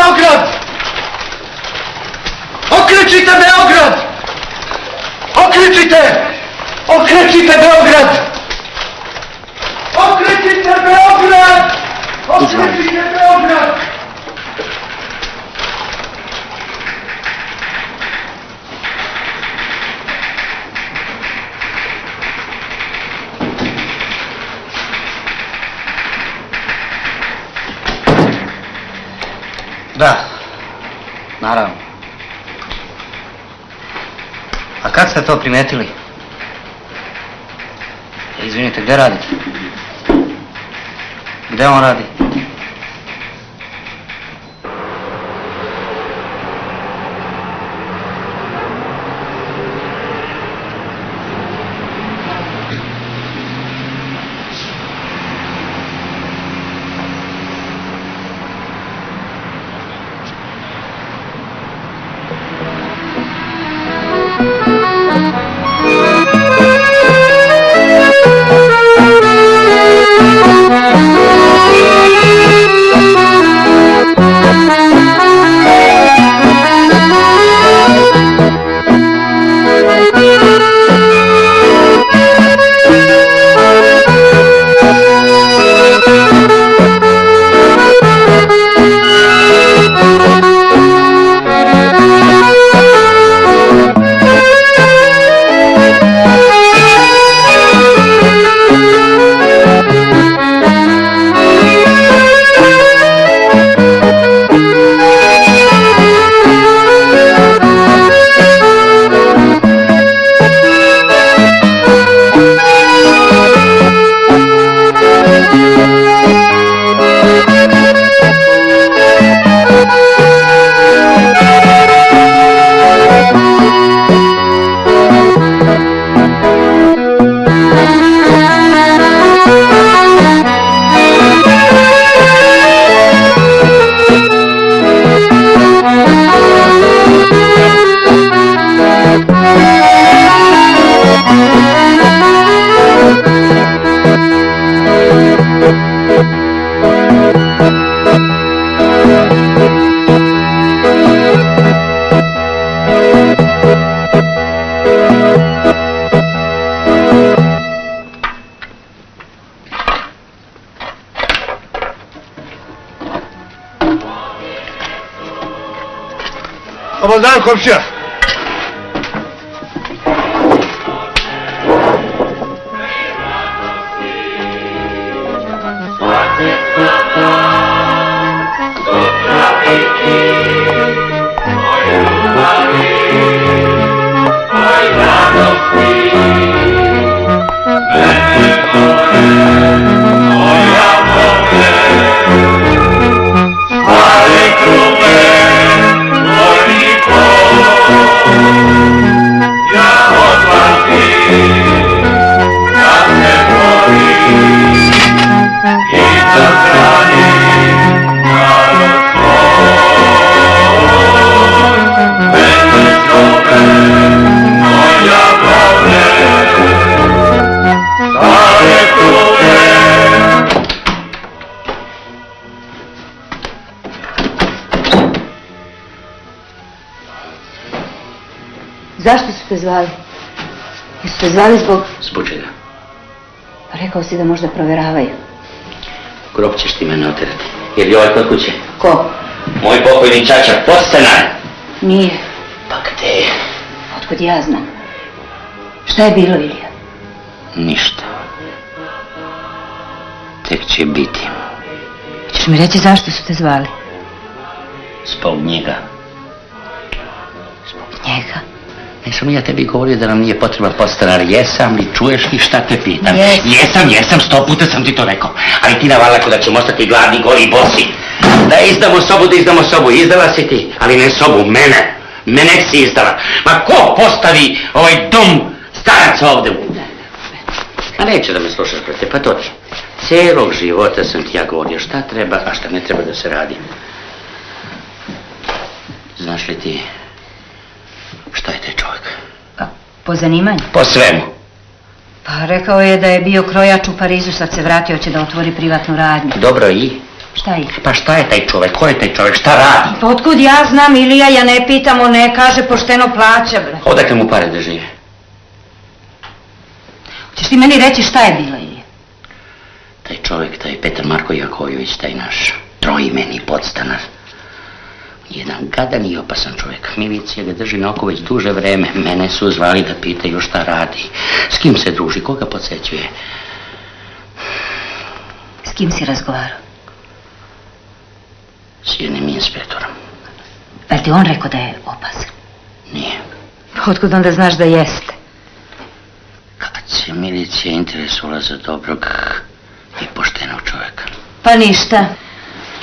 Beograd! Okrećite Beograd! Okrećite! Okrećite Beograd! Okrećite Beograd! Okrećite Beograd! Da, naravno. A kad ste to primijetili? Izvinite, gdje radite? Gdje on radi? Dobar dan, komšija. Zašto su te zvali? Jesu te zvali zbog... Zbog čega? Rekao si da možda provjeravaju. Grob ćeš ti mene oterati. Je li ovaj kod kuće? Ko? Moj pokojni čača, podstanar. Nije. Pa gdje je? Otkud ja znam? Šta je bilo, Ilija? Ništa. Tek će biti. Hoćeš mi reći zašto su te zvali? Zbog njega. Zbog njega? Nisam ja tebi govorio da nam nije potreban podstanar. Jesam li, čuješ li šta te pitam? Jesam. Jesam, 100 puta sam ti to rekao. Ali ti navalako da ćemo ostati gladni, goli i bosi. Da izdamo sobu, izdala si ti. Ali ne sobu, mene. Mene si izdala. Ma ko postavi ovaj dom staraca ovdje? Ma neće da me slušaš, brate, pa točno. Cijelog života sam ti ja govorio šta treba, a šta ne treba da se radi. Znaš li ti šta je taj čovjek? Po zanimanju? Po svemu. Pa rekao je da je bio krojač u Parizu, sad se vratio, će da otvori privatnu radnju. Dobro i? Šta je? Pa šta je taj čovjek? Ko je taj čovjek? Šta radi? Pa otkud ja znam, Ilija, ja ne pitam, on ne kaže, pošteno plaća, bre. Odakle mu pare da žive? Hoćeš ti meni reći šta je bilo, Ilija? Taj čovjek, taj Petar Marko Jakovljević, taj naš troimeni podstanar. Jedan gadan i opasan čovjek. Milicija ga drži na oko već duže vreme. Mene su zvali da pitaju šta radi. S kim se druži, koga podsjećuje. S kim si razgovarao? S jednim inspektorom. Jel ti on rekao da je opasan? Nije. Pa otkud onda znaš da jeste? Kad se milicija interesovala za dobrog i poštenog čovjeka. Pa ništa.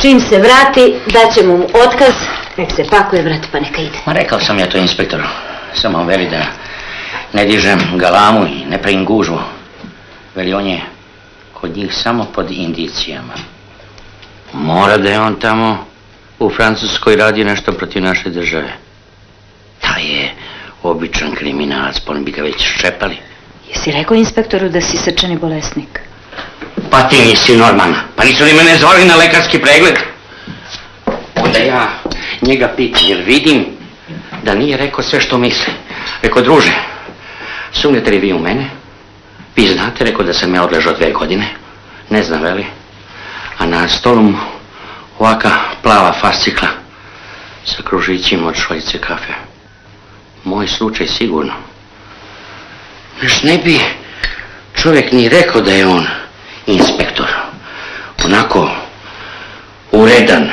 Čim se vrati, daćemo mu otkaz. Nek se pakuje, brate, pa neka ide. Ma rekao sam ja to inspektoru. Samo on veli da ne dižem galamu i ne pravim gužvu. Veli on je kod njih samo pod indicijama. Mora da je on tamo u Francuskoj radi nešto protiv naše države. Taj je običan kriminalac, pa oni bi ga već ščepali. Jesi rekao inspektoru da si srčani bolesnik? Pa ti nisi normalna. Pa nisu li mene zvali na lekarski pregled? Onda ja njega pitam, jer vidim da nije rekao sve što misli. Rekao, druže, sumnjate li vi u mene? Vi znate, rekao, da sam ja odležao 2 godine. Ne znam, veli. A na stolu mu ovaka plava fascikla sa kružićima od šoljice kafe. Moj slučaj sigurno. Još ne bi čovjek ni rekao da je on inspektor. Onako uredan,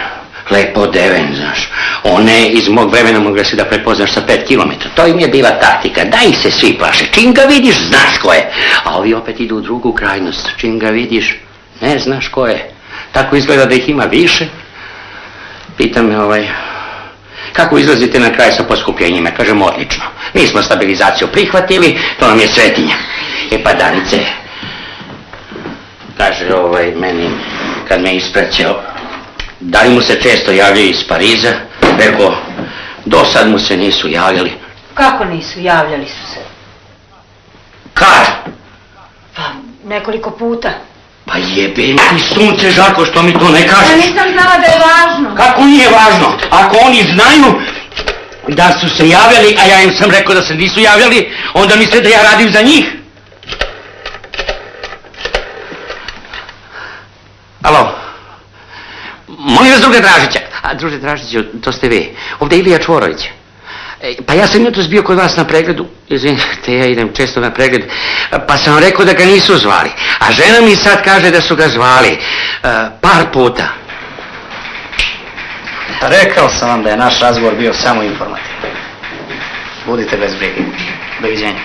lepo odeven, znaš. One iz mog vremena mogla si da prepoznaš sa 5 kilometara. To im je bila taktika. Da ih se svi plaše. Čim ga vidiš, znaš ko je. A ovi opet idu u drugu krajnost. Čim ga vidiš, ne znaš ko je. Tako izgleda da ih ima više. Pita me kako izlazite na kraj sa poskupljenjima? Kažem, odlično. Mi smo stabilizaciju prihvatili, to nam je svetinja. E pa Danice, kaže meni, kad me ispraćao, da li mu se često javljaju iz Pariza? Rekao, do sad mu se nisu javljali. Kako nisu? Javljali su se. Kad? Pa, nekoliko puta. Pa jebem ti sunce, Žarko, što mi to ne kažeš? Ja nisam znala da je važno. Kako nije važno? Ako oni znaju da su se javljali, a ja im sam rekao da se nisu javljali, onda misle da ja radim za njih. Alo? Molim vas, druga Dražića. A druže Dražiću, to ste vi. Ovdje je Ilija Čvorović. Pa ja sam jutros bio kod vas na pregledu. Izvinite, ja idem često na pregled. Pa sam rekao da ga nisu zvali. A žena mi sad kaže da su ga zvali. Par puta. Rekao sam vam da je naš razgovor bio samo informativan. Budite bez brige. Doviđenja.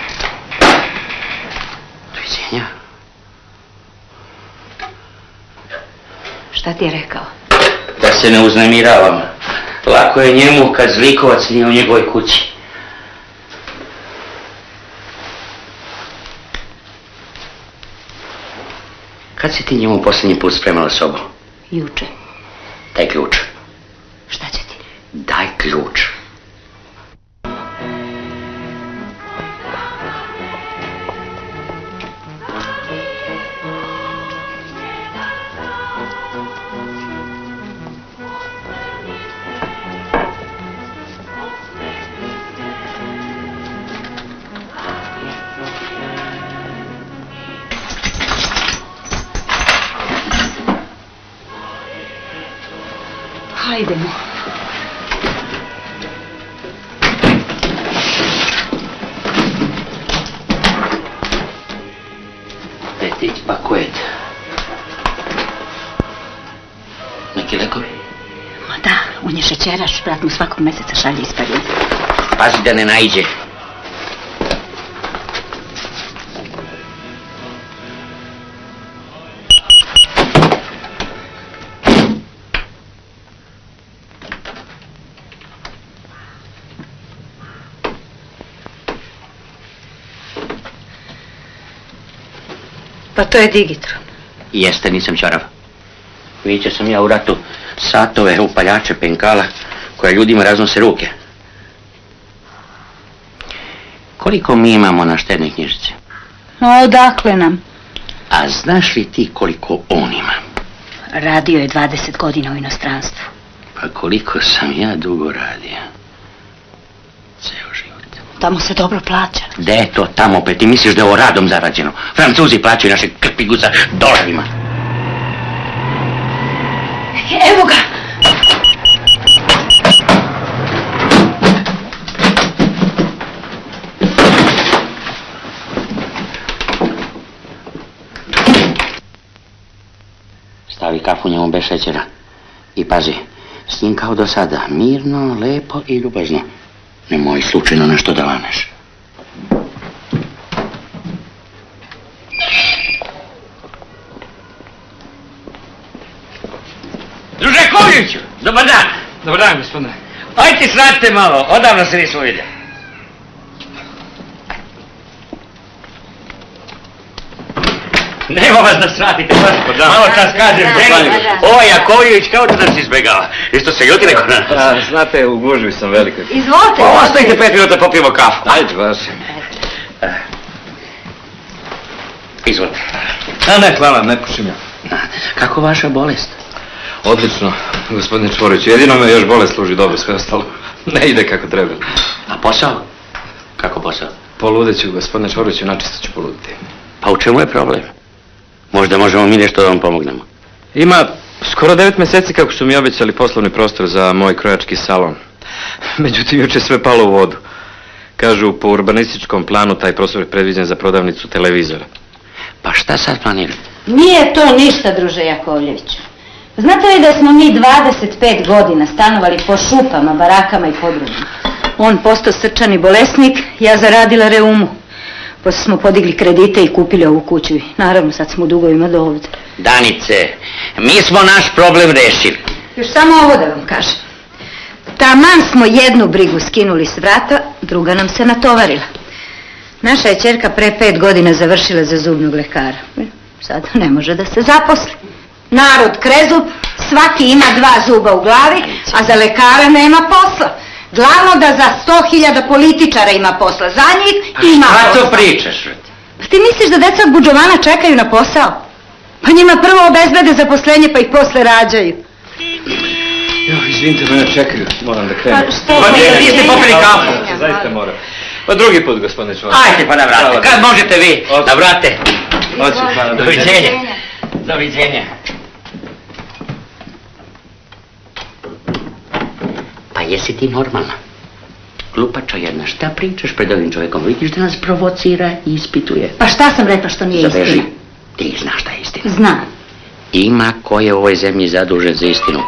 Doviđenja? Šta ti je rekao? Da se ne uznemiravam. Lako je njemu kad zlikovac nije u njegovoj kući. Kad si ti njemu posljednji put spremala sobu? Juče. Daj ključ. Šta će ti? Daj ključ. Hajdemo. Petit pakuet. Neki lekovi? Ma da, on je šećeraš, brat mu svakog mjeseca šalje iz Pariza. Pazi da ne naiđe. Pa to je digitron. Jeste, nisam ćorav. Vidio sam ja u ratu satove, upaljače, penkala, koja ljudima raznose ruke. Koliko mi imamo na štednoj knjižici? No, odakle nam? A znaš li ti koliko on ima? Radio je 20 godina u inostranstvu. Pa koliko sam ja dugo radio? Ceo život. Tamo se dobro plaća. Gde je to tamo opet? Ti misliš da je ovo radom zarađeno? Francuzi plaćaju naše krpigusa dolarima. Evo ga! Stavi kafu njemu bez šećera. I pazi, s njim kao do sada, mirno, lepo i ljubazno. Nemoj slučajno nešto da laneš. Druže Kovljeviću, dobar dan. Dobar dan, gospodine. Ajde sratite malo, odavno se nismo vidjeli. Nema vas da sratite, malo čas kažem, ženi. Ovo Jakovljević kao da nas izbjegava. Isto se ljuti neko na nas. Znate, u gužvi sam velikoj. Izvolite. Ostavite 5 minuta, popijemo kafu. Ajde, baš. Izvolite. A ne, hvala, ne pušim ja. Kako vaša bolest? Odlično, gospodine Čvorić. Jedino me još bolest služi dobro, sve ostalo ne ide kako treba. A posao? Kako posao? Poludeću, gospodine Čvoriću, načisto ću poluditi. Pa u čemu je problem? Možda možemo mi nešto da vam pomognemo. Ima skoro 9 mjeseci kako su mi obećali poslovni prostor za moj krojački salon. Međutim, juče sve palo u vodu. Kažu, po urbanističkom planu taj prostor je predviđen za prodavnicu televizora. Pa šta sad planirate? Nije to ništa, druže Jakovljeviću. Znate li da smo mi 25 godina stanovali po šupama, barakama i podrumima? On postao srčani bolesnik, ja zaradila reumu. Poslije smo podigli kredite i kupili ovu kuću i naravno sad smo u dugovima do ovdje. Danice, mi smo naš problem rešili. Još samo ovo da vam kažem. Taman smo jednu brigu skinuli s vrata, druga nam se natovarila. Naša je ćerka pre 5 godina završila za zubnog lekara. Sad ne može da se zaposli. Narod krezub, svaki ima 2 zuba u glavi, a za lekara nema posla. Glavno da za 100.000 političara ima posla, za njih ima Šta posla. to pričaš? Pa ti misliš da deca od budžovana čekaju na posao? Pa njima prvo obezbede zaposlenje pa ih posle rađaju. Jo, izvinite, mene čekaju, moram da krenem. Pa što Pa vi ste popili kafu. Zaista moram. Pa drugi put, gospodine Čvorić. Ajde pa navrate, kad možete vi? Navrate. Hoću, hvala. Doviđenja. Doviđenja. Pa jesi ti normalna? Glupača jedna, šta pričaš pred ovim čovjekom? Vidiš da nas provocira i ispituje. Pa šta sam rekla što nije Zaveži, istina? ti znaš šta je istina. Znam. Ima ko je u ovoj zemlji zadužen za istinu.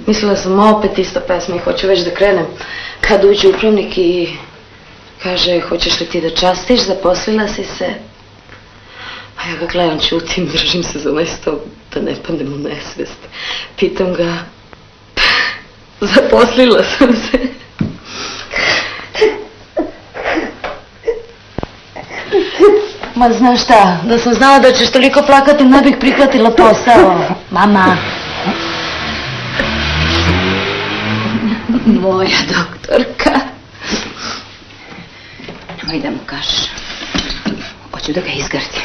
Mislila sam opet ista pesma i hoću već da krenem. Kad uđe upravnik i kaže, hoćeš li ti da častiš, zaposlila si se. A ja ga gledam, čutim, držim se za onaj stol da ne padnem u nesvest. Pitam ga, zaposlila sam se. Ma znaš šta, da sam znala da ćeš toliko plakati, ne bih prihvatila posao. Mama. Moja doktorka. Nemoj da mu kažeš. Hoću da ga izgrdim.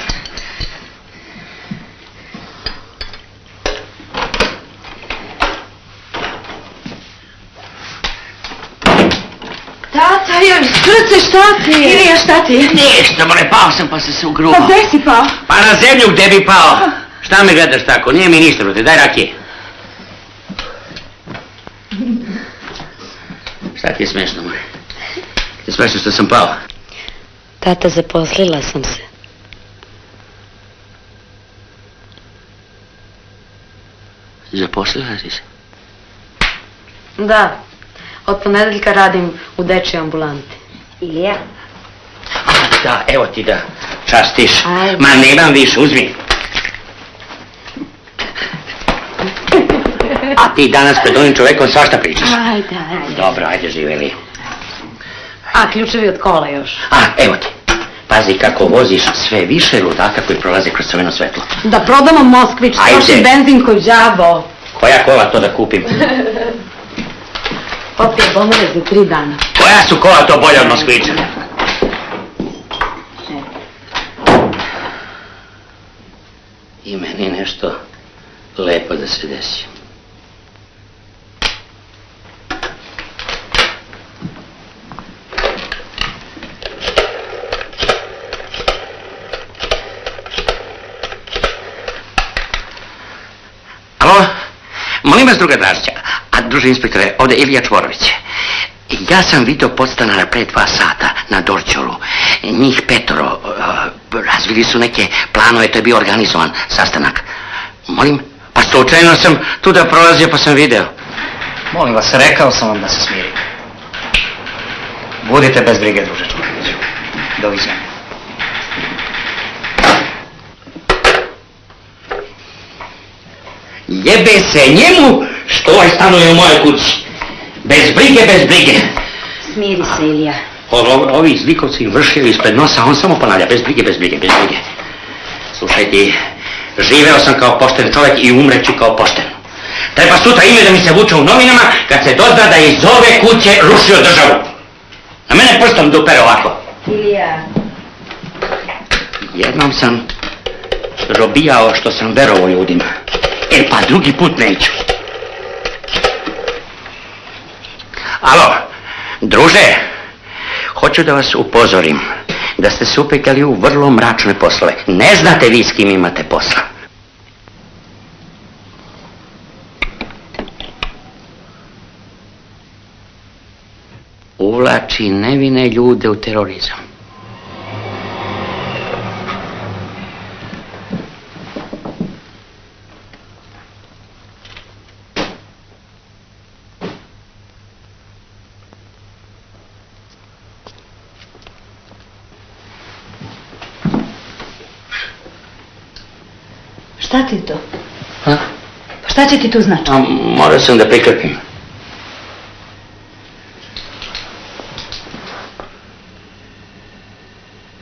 Tata, joj, srce, šta ti je? Ilija, šta ti je? Ništa, more, pao sam pa sam se ugruo. Pa gde si pao? Pa na zemlju gde bi pao. Šta me gledaš tako? Nije mi ništa, brate, daj rakije. Šta ti je smešno, more? Ti je smešno što sam pao? Tata, zaposlila sam se. Zaposlila si se? Da, od ponedeljka radim u dečjoj ambulanti. Ilija? Da, evo ti da častiš. Ajde. Ma nemam više, uzmi. A ti danas pred ovim čovekom svašta pričaš. Ajde, ajde. Dobro, ajde, živjeli. A, ključevi od kola još. A, evo ti. Pazi kako voziš sve više ludaka koji prolaze kroz crveno svetlo. Da prodamo Moskvić, Ajde. troši benzin koji đavo. Koja kola to da kupim? Popije bonove za 3 dana. Koja su kola to bolje od Moskvića? I meni nešto lepo da se desi. Alo? Molim vas, druga Dražića, a druže inspektore, ovdje Ilija Čvorović. Ja sam vidio podstanara pre 2 sata na Dorćolu. Njih 5, razvili su neke planove, to je bio organizovan sastanak. Molim? Pa slučajno sam tu da prolazio pa sam video. Molim vas, rekao sam vam da se smirite. Budite bez brige, druže Čvoroviću. Doviđenja. Jebe se njemu što ovaj stanuje u mojoj kući. Bez brige, bez brige. Smiri se, Ilija. Ovi zlikovci im vršili ispred nosa, on samo ponavlja, bez brige, bez brige, bez brige. Slušaj ti, živeo sam kao pošten čovjek i umreću kao pošten. Treba sutra ime da mi se vuče u novinama kad se dozna da je iz ove kuće rušio državu. Na mene prstom dupere ovako. Ilija. Jednom sam robijao što sam verovao ljudima. Pa drugi put neću. Alo, druže, hoću da vas upozorim da ste se upetljali u vrlo mračne poslove. Ne znate vi s kim imate posla. Uvlači nevine ljude u terorizam. Šta ti to? Ha? Pa šta će ti tu znači? A, morao sam da prikrpim.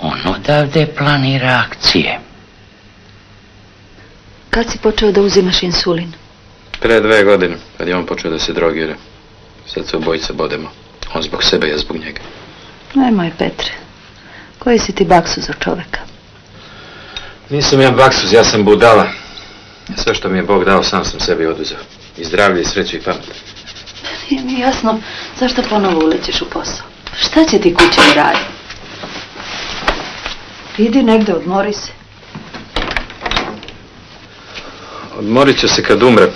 On odavde planira akcije. Kad si počeo da uzimaš insulin? Pre 2 godine, kad je on počeo da se drogira. Sad se obojica bodemo. On zbog sebe, ja zbog njega. Nemoj, Petre. Koji si ti baksu za čoveka? Nisam ja baksuz, ja sam budala. Sve što mi je Bog dao, sam sam sebi oduzeo. I zdravlje, i sreću, i pamet. Nije mi jasno zašto ponovo ulećeš u posao. Šta će ti kuća da radi? Idi negde, odmori se. Odmorit ću se kad umrem.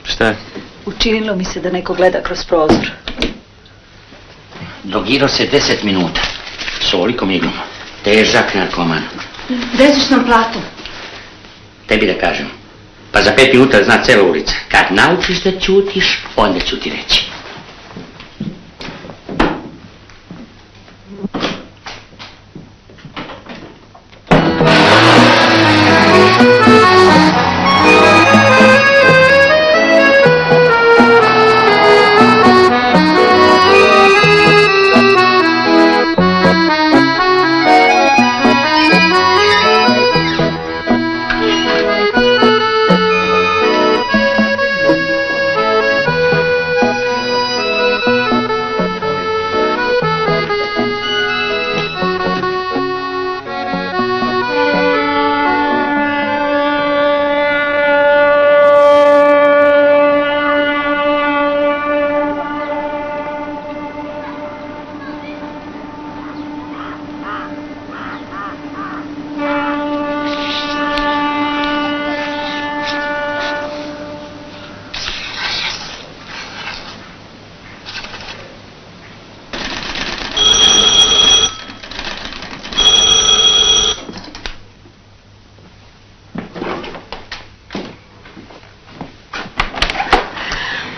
Šta je? Učinilo mi se da neko gleda kroz prozor. Drogirao se 10 minuta. S ovolikom iglom. Težak narkoman. Veziš nam platu. Tebi da kažem. Pa za 5 minuta zna cijela ulica. Kad naučiš da ćutiš, onda ću ti reći.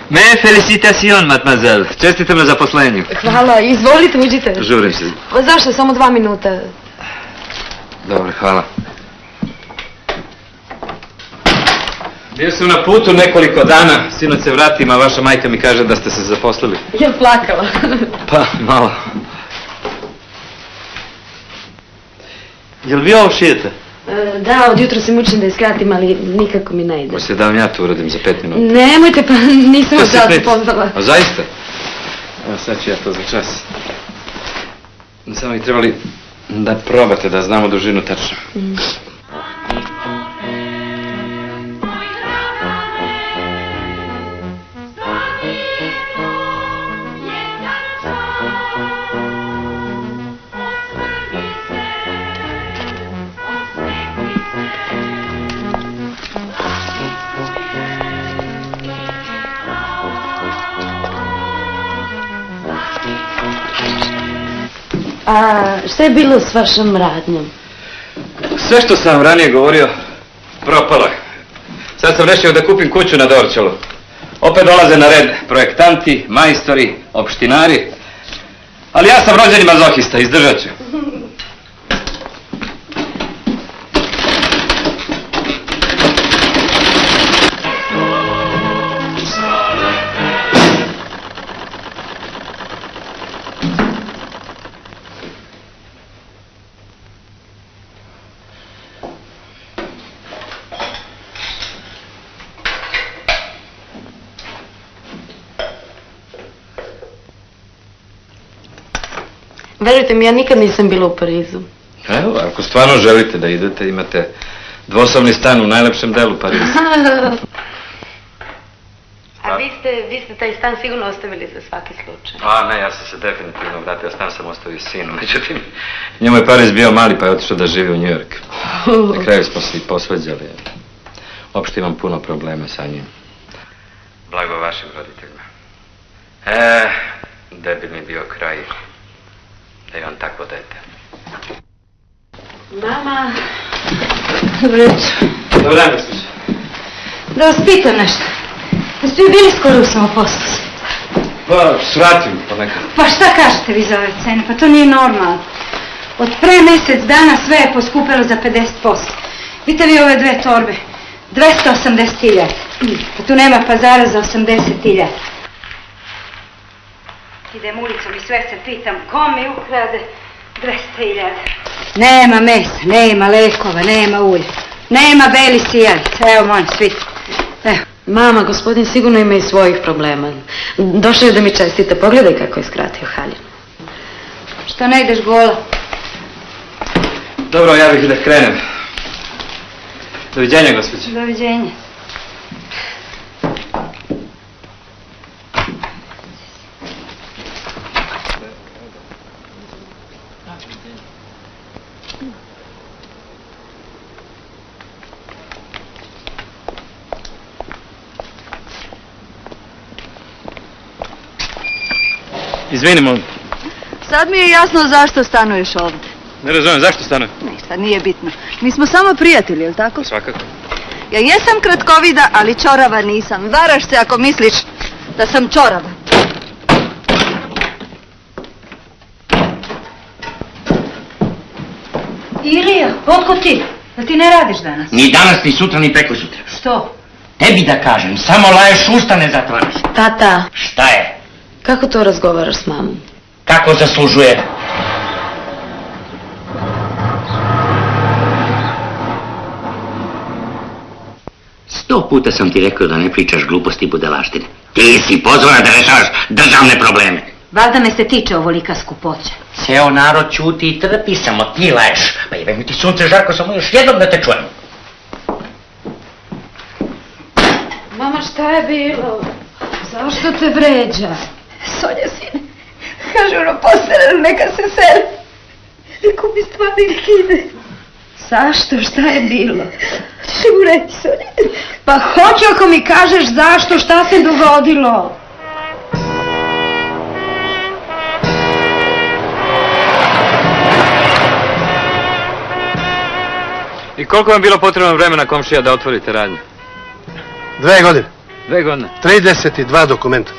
Me felicitation, mademoiselle. Čestitam na zaposlenju. Hvala, izvolite, uđite. Žurim se. Pa zašto, samo 2 minuta. Dobro, hvala. Bio sam na putu nekoliko dana, sinoć se vratim, a vaša majka mi kaže da ste se zaposlili. Jel plakala? Pa, malo. Jel vi ovo šijete? Da, od jutra se mučim da je skratim, ali nikako mi ne ide. Hoćete da vam ja to uradim za 5 minuta? Nemojte, pa nisam vas zato pozvala. A zaista? Evo sad ću ja to za čas. Samo bi trebali da probate da znamo dužinu tačno. A šta je bilo s vašom radnjom? Sve što sam vam ranije govorio, propalo je. Sad sam rešio da kupim kuću na Dorčelu. Opet dolaze na red projektanti, majstori, opštinari. Ali ja sam rođeni mazohista, izdržat ću. Verujte mi, ja nikad nisam bila u Parizu. Evo, ako stvarno želite da idete, imate dvosobni stan u najlepšem delu Pariza. A vi ste taj stan sigurno ostavili za svaki slučaj. A ne, ja sam se definitivno vratio, stan sam ostavio sinu. Međutim, njemu je Pariz bio mali pa je otišao da živi u New York. Na kraju smo se i posvađali. Uopšte imam puno problema sa njim. Blago vašim roditeljima. Da bi mi bio kraj da je on takvo dete. Mama. Dobro jutro. Dobar dan, gospođo. Da vas pitam nešto. Jeste vi bili skoro u samoposlu? Pa, svratim ponekad. Pa šta kažete vi za ove cene? Pa to nije normalno. Od pre mjesec dana sve je poskupilo za 50%. Vidite vi ove 2 torbe? 280.000. Pa tu nema pazara za 80.000. Idem ulicom i sve se pitam ko mi ukrade 200.000. Nema mesa, nema lekova, nema ulja, nema beli sijalica. Evo molim, vidite. Evo. Mama, gospodin sigurno ima i svojih problema. Došao je da mi čestite, pogledaj kako je skratio haljinu. Što ne ideš gola? Dobro, ja bih da krenem. Doviđenja, gospođo. Doviđenja. Izvini, molim. Sad mi je jasno zašto stanuješ ovdje. Ne razumijem, zašto stanujem? Ništa, nije bitno. Mi smo samo prijatelji, jel tako? Svakako. Ja jesam kratkovida, ali čorava nisam. Varaš se ako misliš da sam čorava. Ilija, otko ti? Da ti ne radiš danas? Ni danas, ni sutra, ni preko sutra. Što? Tebi da kažem, samo laješ usta, ne zatvaraš. Tata, Šta je? kako to razgovaraš s mamom? Kako zaslužuje? Sto puta sam ti rekao da ne pričaš gluposti i budalaštine. Ti si pozvana da rešavaš državne probleme. Valjda me se tiče ovolika skupoća. Ceo narod ćuti i trpi, samo ti laješ. Pa jebe mi ti sunce žarko, samo još jednom da te čujem. Mama, šta je bilo? Zašto te vređa? Sonja, sine, kaže ono posterano, neka se seli. I kupi stvari nek ide. Zašto? Šta je bilo? Ćeš mu reći, Sonja? Pa hoću ako mi kažeš zašto, šta se dogodilo? I koliko vam je bilo potrebno vremena, komšija, da otvorite radnju? 2 godine. 2 godine. 32 dokumenta.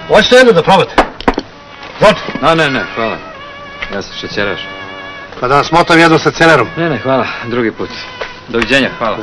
Hoćete jedno da probate? Izvolite. Ne, hvala. Ja sam šećeraš. Pa da vam smotam jedno sa cenerom. Ne, hvala. Drugi put. Doviđenja, hvala.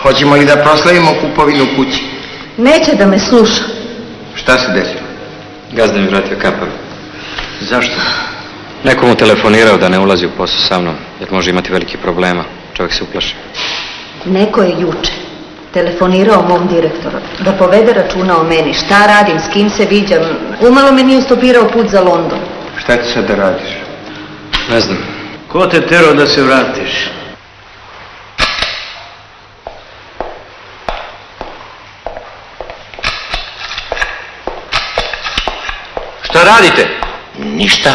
Hoćemo li da proslavimo kupovinu kući? Neće da me sluša. Šta se desilo? Gazda mi vratio kaparu. Zašto? Neko mu telefonirao da ne ulazi u posao sa mnom, jer može imati velikih problema. Čovjek se uplaši. Neko je juče telefonirao mom direktoru da povede računa o meni, šta radim, s kim se viđam. Umalo me nije stopirao put za London. Šta ti sad da radiš? Ne znam. Ko te terao da se vratiš? Šta radite? Ništa.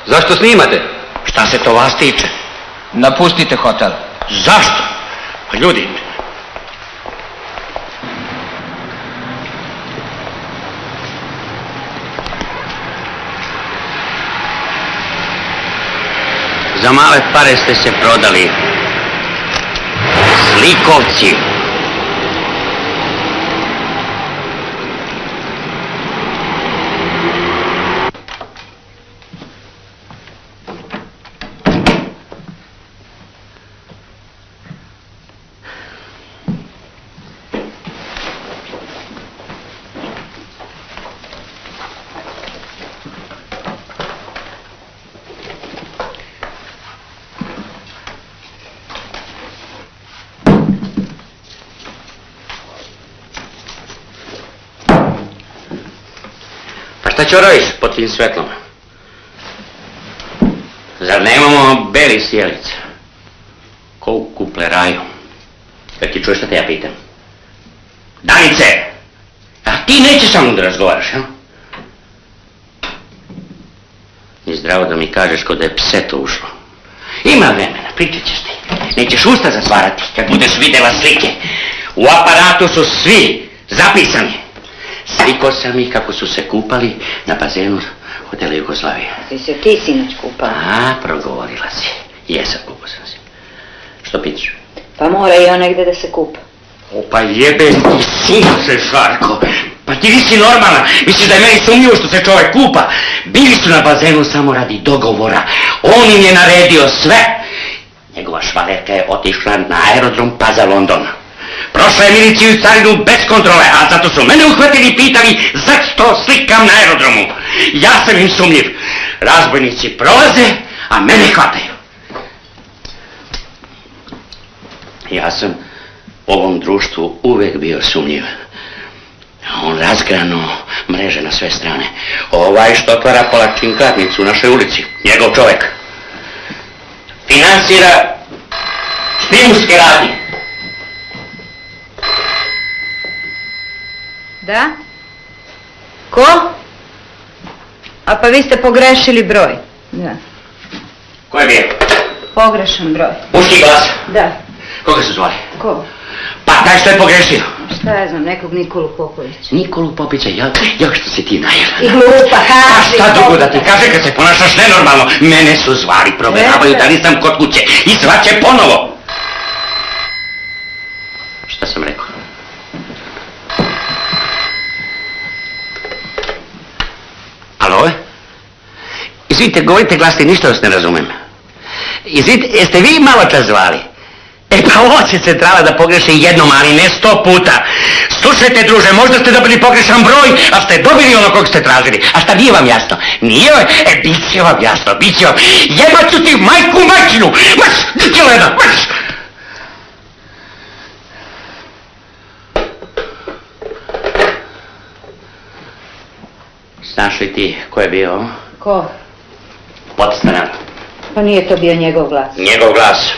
Zašto snimate? Šta se to vas tiče? Napustite hotel. Zašto? Pa ljudi, za male pare ste se prodali. Slikovci. Šta čoraviš pod tim svetlom? Zar nemamo beli sjelica? Ko u kupleraju? Jer ti čuješ šta te ja pitam? Danice, a ti nećeš sa mnom da razgovaraš, jel? Ni zdravo da mi kažeš ko da je pseto ušlo. Ima vremena, pričat ćeš ti. Nećeš usta zatvarati kad budeš vidjela slike. U aparatu su svi zapisani. Sliko sam ih kako su se kupali na bazenu hotela Jugoslavije. Si se ti sinoć kupala? A, progovorila si. Jesam, kupao sam se. Što pitaš? Pa mora i on negdje da se kupa. O, pa jebe ti sunce, Žarko. Pa ti nisi normalna. Misliš da je meni sumnjivo što se čovjek kupa? Bili su na bazenu samo radi dogovora. On im je naredio sve. Njegova švalerka je otišla na aerodrom pa za London. Prošla je miliciju i carinu bez kontrole, a zato su mene uhvatili i pitali zašto slikam na aerodromu. Ja sam im sumnjiv. Razbojnici prolaze, a mene hvataju. Ja sam ovom društvu uvek bio sumnjiv. On razgrano mreže na sve strane. Ovaj što otvara palačinkarnicu u našoj ulici, njegov čovjek, finansira špijunske radnje. Da? Ko? A pa vi ste pogrešili broj. Da. Ko je bio? Pogrešan broj. Muški glas? Da. Koga su zvali? Ko? Pa taj što je pogrešio. Šta ja znam, nekog Nikolu Popovića. Nikolu Popića, ja što si ti najela. I glupa, A kaži. šta drugo da ti kaže kad se ponašaš nenormalno? Mene su zvali, provjeravaju da nisam kod kuće i zvaće ponovo. Šta sam rekao? Alo? Izvinite, govorite glasni, ništa vas ne razumem. Izvinite, jeste vi malo čas zvali? E pa ovo će centrala da pogreši jednom, ali ne 100 puta. Slušajte, druže, možda ste dobili pogrešan broj, a ste dobili ono kog ste tražili. A šta nije vam jasno? Nije vam? E, bit će vam jasno, bit će vam. Jebat ću ti majku majčinu! Marš, djelena, marš! Znaš li ti ko je bio? Ko? Podstanar. Pa nije to bio njegov glas. Njegov glas.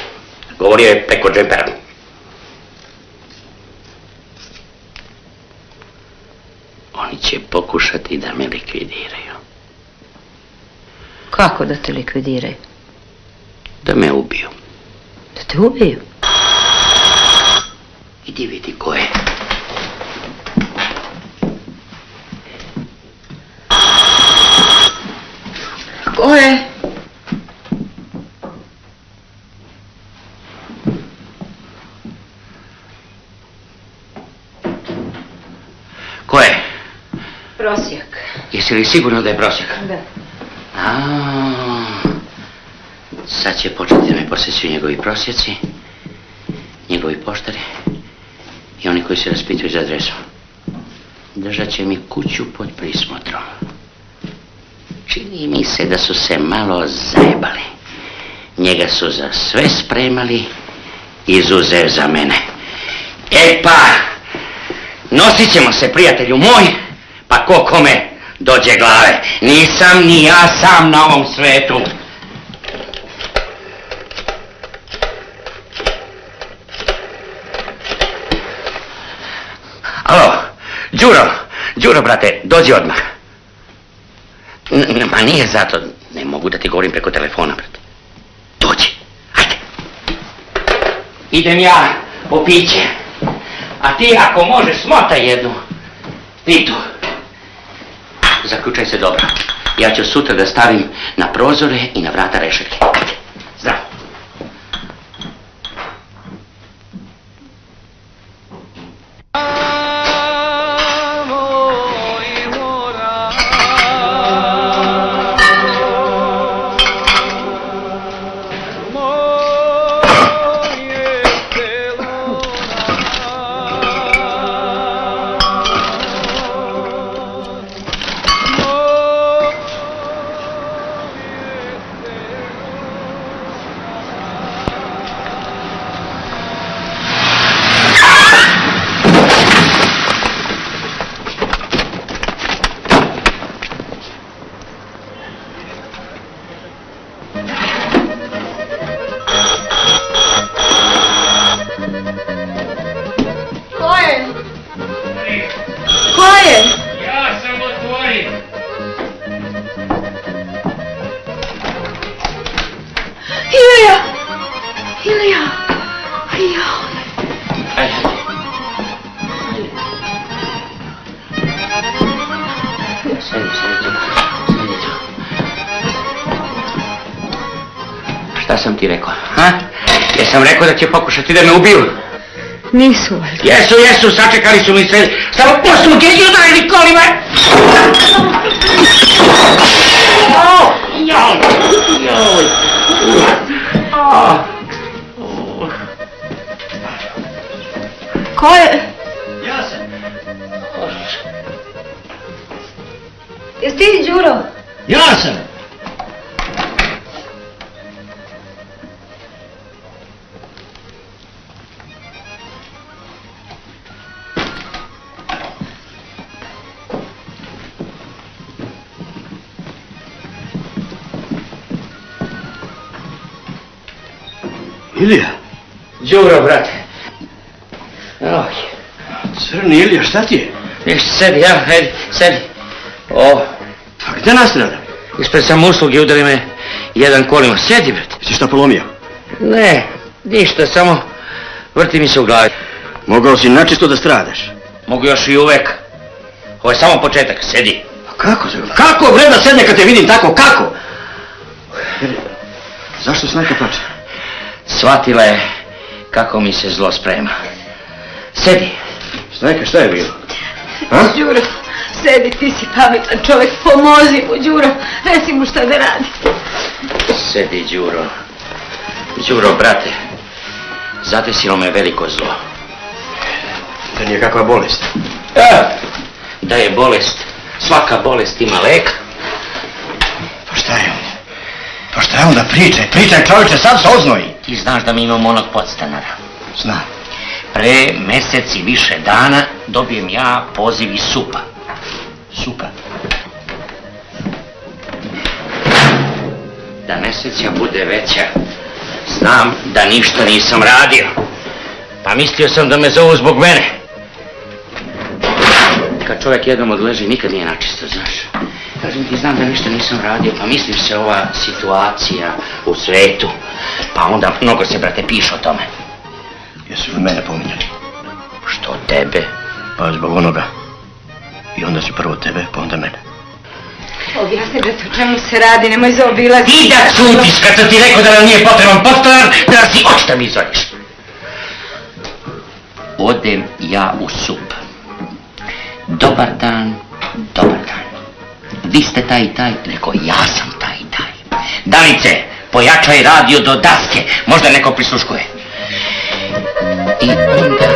Govorio je preko džempera. Oni će pokušati da me likvidiraju. Kako da te likvidiraju? Da me ubiju. Da te ubiju? Idi vidi ko je. Ko je? Ko je? Prosjak. Jesi li sigurno da je prosjak? Da. Sad će početi da me posjećuju njegovi prosjeci, njegovi poštari i oni koji se raspituju za adresu. Držat će mi kuću pod prismotrom. Čini mi se da su se malo zajebali. Njega su za sve spremali, izuzev za mene. E pa, nosit ćemo se, prijatelju moj, pa ko kome dođe glave. Nisam ni ja sam na ovom svetu. Alo, Đuro, brate, dođi odmah. Ma nije zato, ne mogu da ti govorim preko telefona, brate. Dođi, ajde. Idem ja po piće, a ti ako možeš smotaj jednu pitu. Zaključaj se dobro. Ja ću sutra da stavim na prozore i na vrata rešetke. Ajde, zdravo. sam ti rekao, ha? Jesam rekao da će pokušati da me ubiju? Nisu, valjda. Jesu, sačekali su mi se. Samo postu geđu udarili kolima. Ko je? Ja sam. Jesi ti, Đuro? Ja sam. Ilija? Đuro, brate. Oj. Crni Ilija, šta ti je? Ništa, sedi, ja, sedi. O. Pa gde nastrada? Ispred sam usluge udari me jedan kolima. Sjedi, brate. Si šta polomio? Ne, ništa, samo vrti mi se u glavi. Mogao si načisto da stradaš. Mogu još i uvek. Ovo je samo početak, sjedi. Pa kako se... Kako bre da sedne kad te vidim tako, kako? Zašto Snajka plače? Shvatila je kako mi se zlo sprema. Sjedi. Snajka, šta je bilo? Đuro, sedi, ti si pametan čovjek, pomozi mu, Đuro, reci mu šta da radi. Sjedi, Đuro. Đuro, brate, zadesilo me veliko zlo. Da nije kakva bolest. Da je bolest, svaka bolest ima lek. Pa šta je onda? Pa šta je onda? Pričaj čovječe, sad se oznoji. Ti znaš da mi imamo onog podstanara. Znam. Pre mjesec i više dana dobijem ja poziv iz SUP-a. Supa. Da nesreća bude veća, znam da ništa nisam radio. Pa mislio sam da me zovu zbog mene. Kad čovjek jednom odleži, nikad nije načisto, znaš. Kažem ti, znam da ništa nisam radio, pa mislim se ova situacija u svetu. Pa onda mnogo se, brate, piše o tome. Jesu li mene pominjali? Što tebe? Pa zbog onoga. I onda su prvo tebe, pa onda mene. Objasni, brate, o čemu se radi, nemoj zaobilaziti. Ti da čutiš kad sam ti rekao da nam nije potreban podstanar, da si očita mi izvadiš. Odem ja u SUP. Dobar dan, dobar dan. Vi ste taj i taj? Rekao, ja sam taj i taj. Danice, pojačaj radio do daske, možda neko prisluškuje. I onda...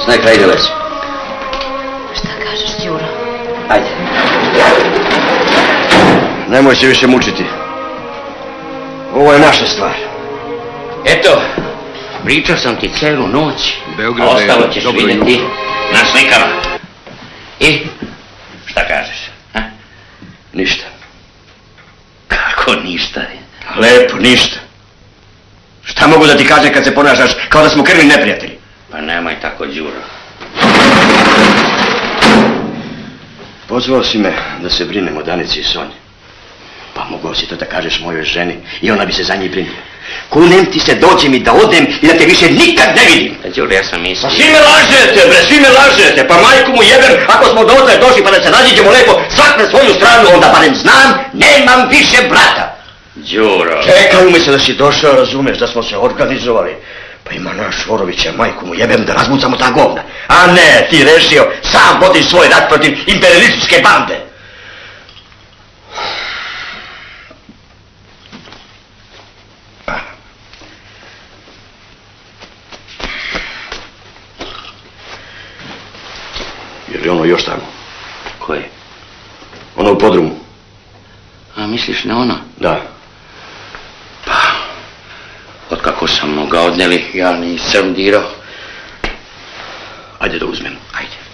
Snajka, ide les. Šta kažeš, Đuro? Ajde. Nemoj se više mučiti. Ovo je naša stvar. Eto, pričao sam ti celu noć, Beograd a je ostalo ćeš dobro vidjeti na slikama. I, šta kažeš? A? Ništa. Kako ništa? Lepo, ništa. Šta mogu da ti kažem kad se ponašaš kao da smo krvni neprijatelji? Pa nemoj tako, Đuro. Pozvao si me da se brinem o Danici i Sonji. Pa mogao si to da kažeš mojoj ženi i ona bi se za njih brinila. Kunem ti se, dođe mi da odem i da te više nikad ne vidim. Pa Đuro, ja sam mislio... Pa svi me lažete, bre, svi me lažete, pa majku mu jebem, ako smo dotle došli pa da se nađemo lepo svak na svoju stranu, onda barem znam, nemam više brata. Đuro... Čekaj, umjesto da si došao, razumeš da smo se organizovali. Pa ima naš Vorovića, majku mu jebem da razmucamo ta govna. A ne, ti rešio, sam vodiš svoj rat protiv imperialističke bande. Je li ono još tamo? Koje? Ono u podrumu. A misliš na ono? Da. Pa, otkako sam ga odneli, ja nisam dirao. Ajde da uzmem. Ajde.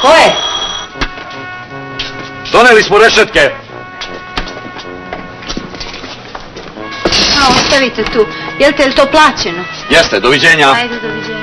Ko je? Doneli smo rešetke. A, ostavite tu. Jel te to plaćeno? Jeste, doviđenja. Ajde, doviđenja.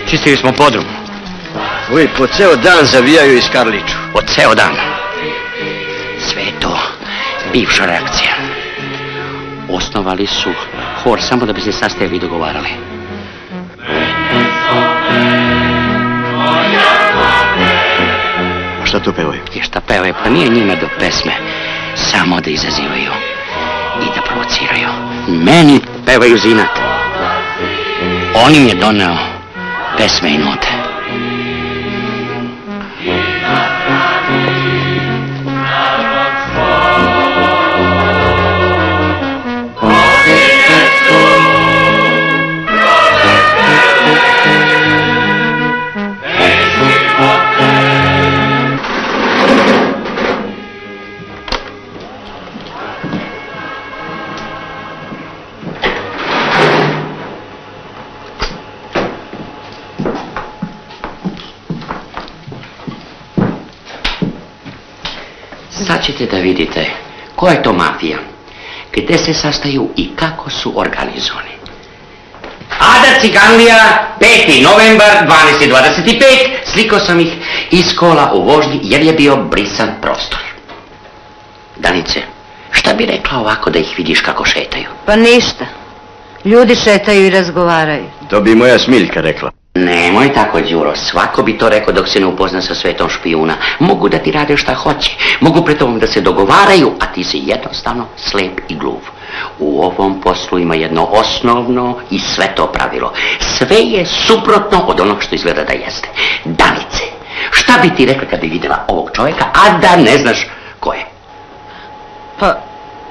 Čistili smo podrum. Ovi po ceo dan zavijaju iz Karliću. Po ceo dan. Sve je to bivša reakcija. Osnovali su hor samo da bi se sastajali i dogovarali. A šta to pevaju? I šta pevaju? Pa nije njima do pesme. Samo da izazivaju i da provociraju. Meni pevaju zinat. On im je doneo pesme i note. Sad ćete da vidite koja je to mafija, gdje se sastaju i kako su organizovani. Ada Ciganlija, 5. novembar, 12.25, slikao sam ih iz kola u vožnji jer je bio brisan prostor. Danice, šta bi rekla ovako da ih vidiš kako šetaju? Pa ništa. Ljudi šetaju i razgovaraju. To bi moja Smiljka rekla. Nemoj tako, Đuro, svako bi to rekao dok se ne upozna sa svetom špijuna. Mogu da ti rade šta hoće, mogu pred tobom da se dogovaraju, a ti si jednostavno slep i gluv. U ovom poslu ima jedno osnovno i sveto pravilo. Sve je suprotno od onog što izgleda da jeste. Danice, šta bi ti rekla kad bi vidjela ovog čovjeka, a da ne znaš ko je? Pa,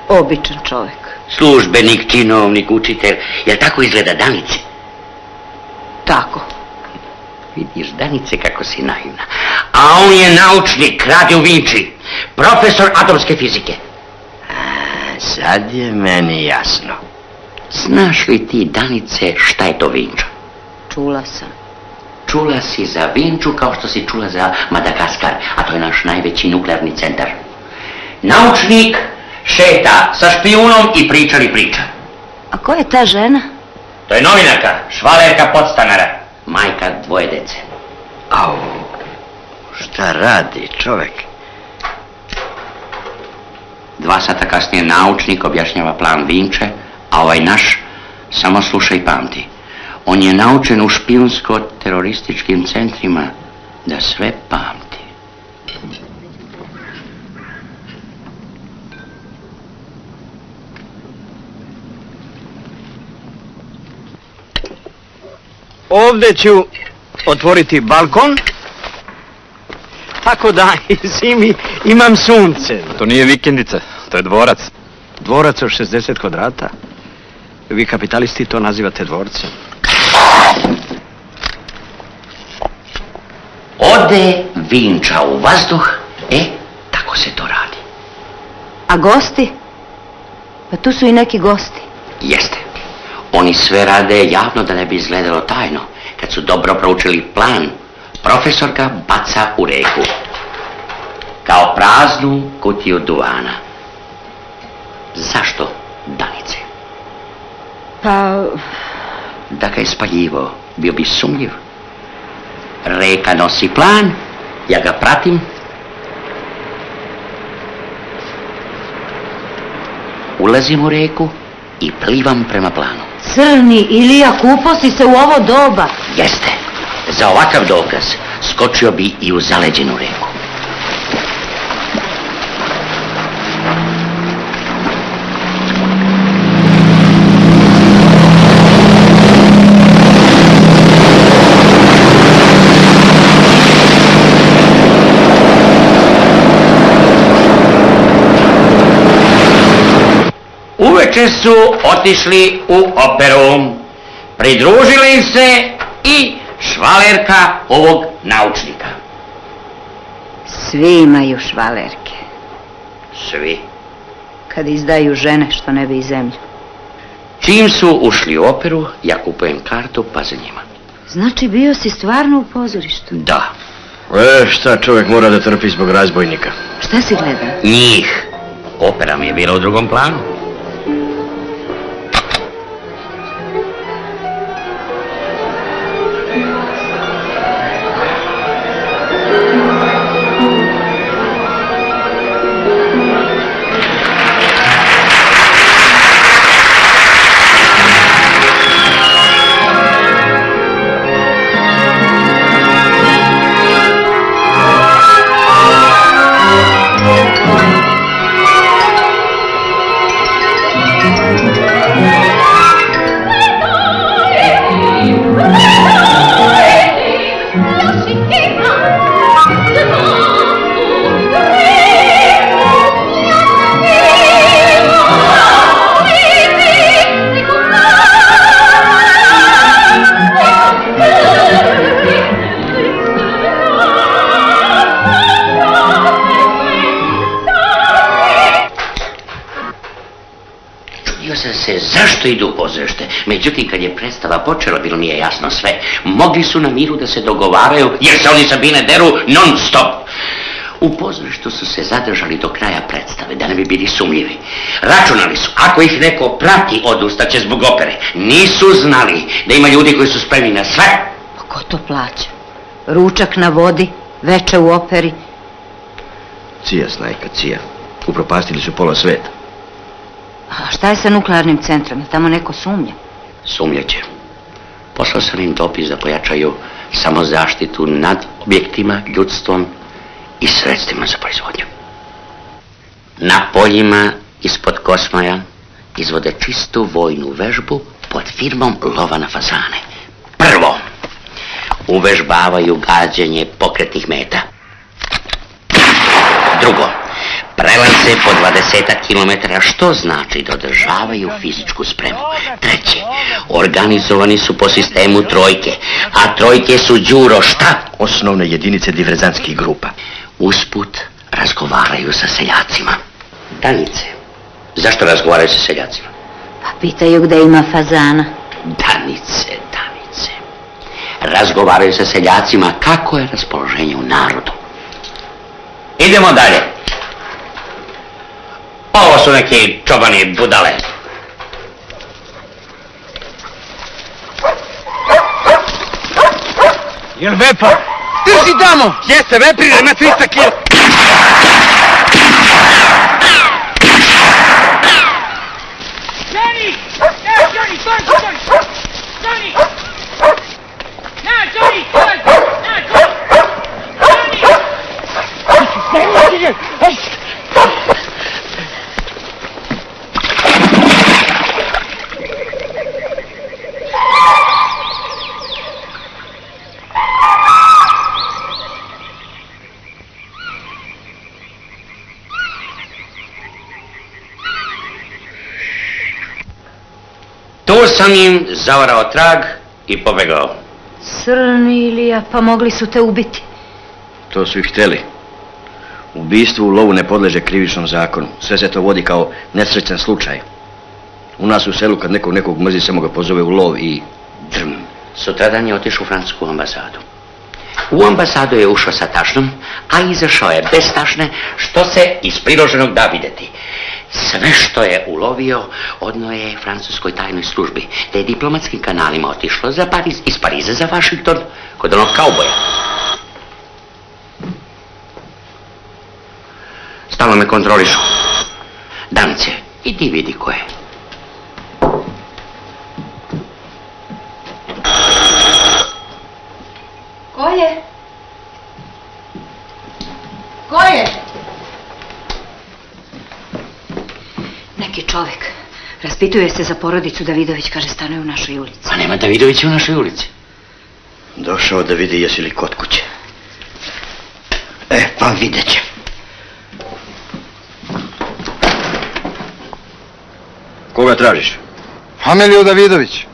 običan čovjek. Službenik, činovnik, učitelj, jel tako izgleda Danice? Tako. Vidiš, Danice, kako si naivna. A on je naučnik, radi u Vinči, profesor atomske fizike. Sad je meni jasno. Znaš li ti, Danice, šta je to Vinča? Čula sam. Čula si za Vinču kao što si čula za Madagaskar, a to je naš najveći nuklearni centar. Naučnik šeta sa špijunom i priča. A ko je ta žena? To je novinarka, švalerka podstanara, majka 2 dece. Au, šta radi čovek? 2 sata kasnije naučnik objašnjava plan Vinče, a ovaj naš samo sluša i pamti. On je naučen u špijunsko-terorističkim centrima da sve pamti. Ovdje ću otvoriti balkon, tako da i zimi imam sunce. To nije vikendica, to je dvorac. Dvorac od 60 kvadrata. Vi kapitalisti to nazivate dvorcem. Ode Vinča u vazduh, tako se to radi. A gosti? Pa tu su i neki gosti. Jeste. Oni sve rade javno da ne bi izgledalo tajno. Kad su dobro proučili plan, profesor ga baca u reku. Kao praznu kutiju duvana. Zašto, Danice? Pa... Da ga je spaljivao, bio bi sumnjiv. Reka nosi plan, ja ga pratim. Ulazim u reku i plivam prema planu. Crni Ilija, kupo si se u ovo doba. Jeste. Za ovakav dokaz skočio bi i u zaleđenu reku. Uveče su otišli u operu. Pridružili im se i švalerka ovog naučnika. Svi imaju švalerke. Svi. Kad izdaju žene što ne bi i zemlju. Čim su ušli u operu, ja kupujem kartu pa za njima. Znači bio si stvarno u pozorištu? Da. Šta čovjek mora da trpi zbog razbojnika? Šta si gledao? Njih. Opera mi je bila u drugom planu. Zašto idu u pozorište? Međutim, kad je predstava počela, bilo mi je jasno sve. Mogli su na miru da se dogovaraju, jer se oni Sabine deru non stop. U pozorištu su se zadržali do kraja predstave, da ne bi bili sumnjivi. Računali su, ako ih neko prati, odustaće zbog opere. Nisu znali da ima ljudi koji su spremni na sve. Pa ko to plaća? Ručak na vodi, veče u operi. Cija, snajka, cija. Upropastili su pola sveta. A šta je sa nuklearnim centrom? Tamo neko sumnja? Sumnjaće. Poslao sam im dopis da pojačaju samozaštitu nad objektima, ljudstvom i sredstvima za proizvodnju. Na poljima ispod Kosmaja izvode čistu vojnu vežbu pod firmom lova na fazane. Prvo, uvežbavaju gađanje pokretnih meta. Drugo, prelaze po 20 kilometara, što znači da održavaju fizičku spremu. Treće, organizovani su po sistemu trojke, a trojke su Đuro šta? Osnovne jedinice diverzantskih grupa. Usput razgovaraju sa seljacima. Danice, zašto razgovaraju sa seljacima? Pa pitaju gde ima fazana. Danice. Razgovaraju sa seljacima kako je raspoloženje u narodu. Idemo dalje. Ovo su neki čobani budale. Jel Vepa? Ti si tamo! Jeste, veprir, ima 300 kila. sam im zavarao trag i pobegao. Crni Ilija, pa mogli su te ubiti. To su ih htjeli. Ubijstvo u lovu ne podleže krivičnom zakonu. Sve se to vodi kao nesrećan slučaj. U nas u selu kad nekog mrzi samo ga pozove u lov i drm. Sutradan je otišao u francusku ambasadu. U ambasadu je ušao sa tašnom, a izašao je bez tašne, što se iz priloženog da vidjeti. Sve što je ulovio odno je francuskoj tajnoj službi, te je diplomatskim kanalima otišlo za Pariz, iz Pariza za Washington, kod onog kauboja. Stalno me kontrolišu. Dance, i ti vidi ko je. Ko je? Ko je? Neki čovjek. Raspituje se za porodicu Davidović, kaže stanuje u našoj ulici. Pa nema Davidovića u našoj ulici. Došao da vidi jesi li kod kuće. Pa vidjet će. Koga tražiš? Ameliju Davidović.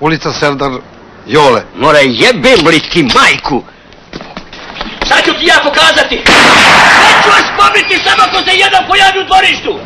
Ulica Serdar Jole. More jebem li ti majku? Sad ću ti ja pokazati! Sad ću vas pobiti samo ako se jedan pojavi u dvorištu!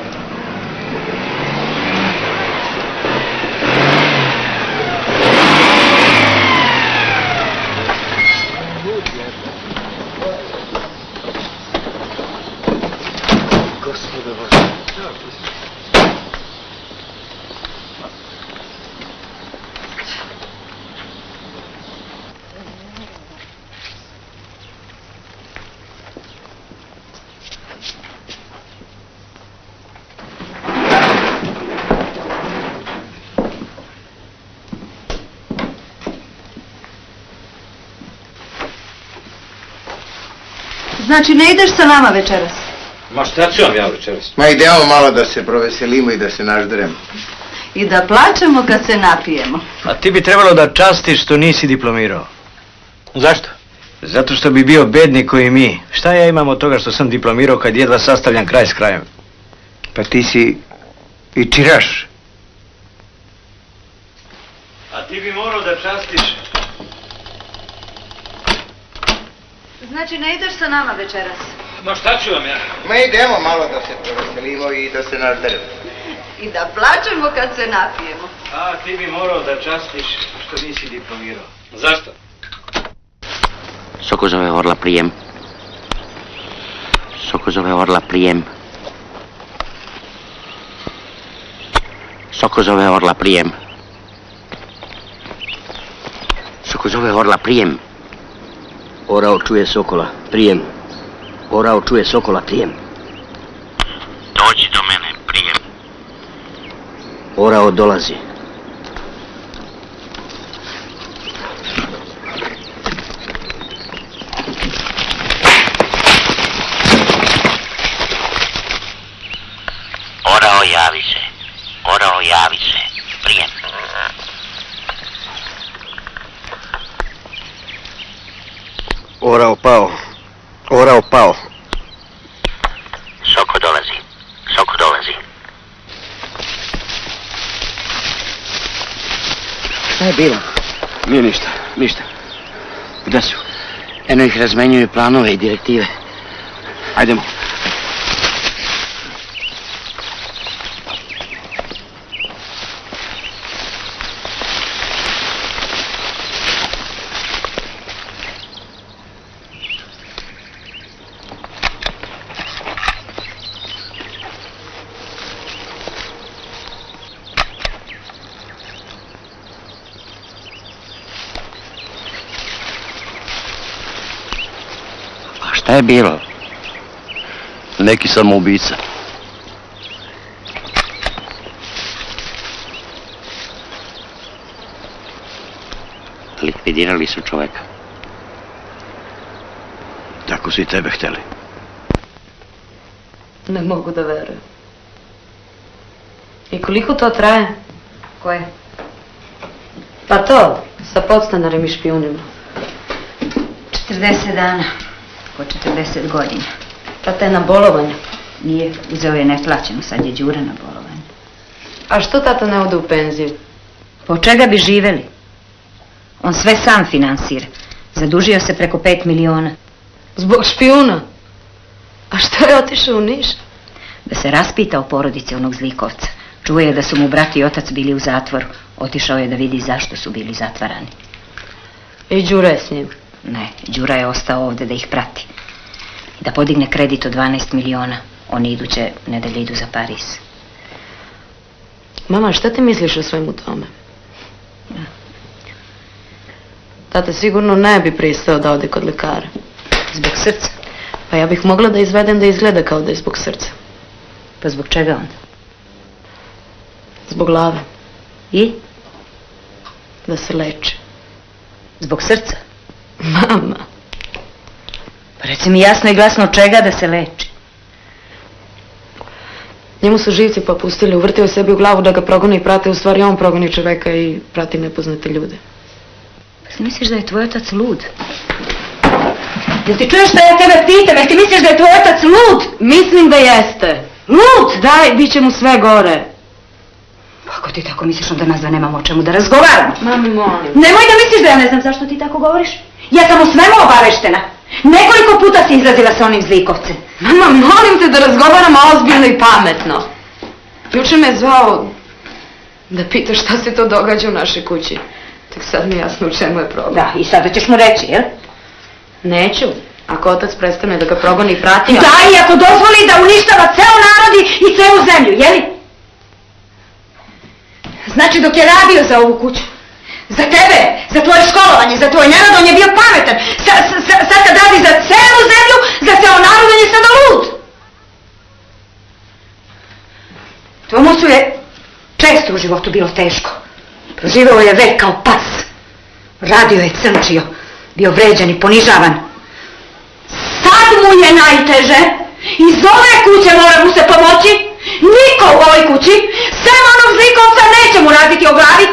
Znači ne ideš sa nama večeras? Ma šta ću vam ja večeras? Ma idemo malo da se proveselimo i da se nažderemo. I da plačemo kad se napijemo. A ti bi trebalo da častiš što nisi diplomirao. Zašto? Zato što bi bio bednik koji mi. Šta ja imam od toga što sam diplomirao kad jedva sastavljam kraj s krajem? Pa ti si i čiraš. A ti bi morao da častiš. Znači ne ideš sa nama večeras? Ma šta ću vam ja? Ma idemo malo da se proveselimo i da se nažderemo. I da plačemo kad se napijemo. A ti bi morao da častiš što nisi diplomirao. Zašto? Soko zove orla prijem. Soko zove orla prijem. Soko zove orla prijem. Soko zove orla prijem. Orao čuje sokola, prijem. Orao čuje sokola, prijem. Dođi do mene, prijem. Orao dolazi. Orao javi se. Orao javi se. Prijem. Orao pao. Orao pao. Soko dolazi. Soko dolazi. Šta je bilo? Nije ništa, ništa. Gde su? Eno ih razmenjuju planove i direktive. Ajdemo. Šta je bilo? Neki samoubica. Likvidirali su čoveka. Tako su i tebe htjeli. Ne mogu da verujem. I koliko to traje? Koje? Pa to, sa podstanarem i špijunima. 40 dana. Oko 40 godina. Tata je na bolovanju. Nije, uzeo je neplaćenu, sad je Đura na bolovanju. A što tata ne ode u penziju? Pa od čega bi živeli? On sve sam finansira. Zadužio se preko 5 miliona. Zbog špijuna? A što je otišao u Niš? Da se raspita o porodici onog zlikovca. Čuo je da su mu brat i otac bili u zatvoru. Otišao je da vidi zašto su bili zatvarani. I Đura je s njim? Ne, Đura je ostao ovdje da ih prati. I da podigne kredit od 12 miliona. Oni iduće nedelje idu za Pariz. Mama, šta ti misliš o svemu tome? Ja. Tata sigurno ne bi pristao da ode kod lekara. Zbog srca? Pa ja bih mogla da izvedem da izgleda kao da je zbog srca. Pa zbog čega onda? Zbog glave. I? Da se leči. Zbog srca? Mama. Pa reci mi jasno i glasno od čega da se leči. Njemu su živci popustili, uvrtio sebi u glavu da ga progoni i prate, u stvari on progoni čoveka i prati nepoznate ljude. Pa ti misliš da je tvoj otac lud? Jel ti čuješ što ja tebe pitam? Jel ti misliš da je tvoj otac lud? Mislim da jeste. Lud? Daj, bit će mu sve gore. Pa ako ti tako misliš, onda nas da nemamo o čemu da razgovaramo. Mami, molim. Nemoj da misliš da ja ne znam zašto ti tako govoriš. Ja sam o svemu obaveštena. Nekoliko puta si izlazila sa onim zlikovcem. Mama, molim te da razgovaramo ozbiljno i pametno. Juče me zvao da pita šta se to događa u našoj kući. Tek sad mi je jasno u čemu je problem. Da, i sada ćeš mu reći, jel? Neću. Ako otac prestane da ga progoni i prati... Da, i ako dozvoli da uništava ceo narod i celu zemlju, jeli? Znači dok je radio za ovu kuću, za tebe, za tvoje školovanje, za tvoj narod, on je bio pametan. Sad kad radi za celu zemlju, za ceo narod, on je sada lud. Tomusu je često u životu bilo teško. Proživao je vek kao pas. Radio je crnčio, bio vređan i ponižavan. Sad mu je najteže. Iz ove kuće mora mu se pomoći. Niko u ovoj kući, sem onog zlikovca, neće mu raditi o glavi.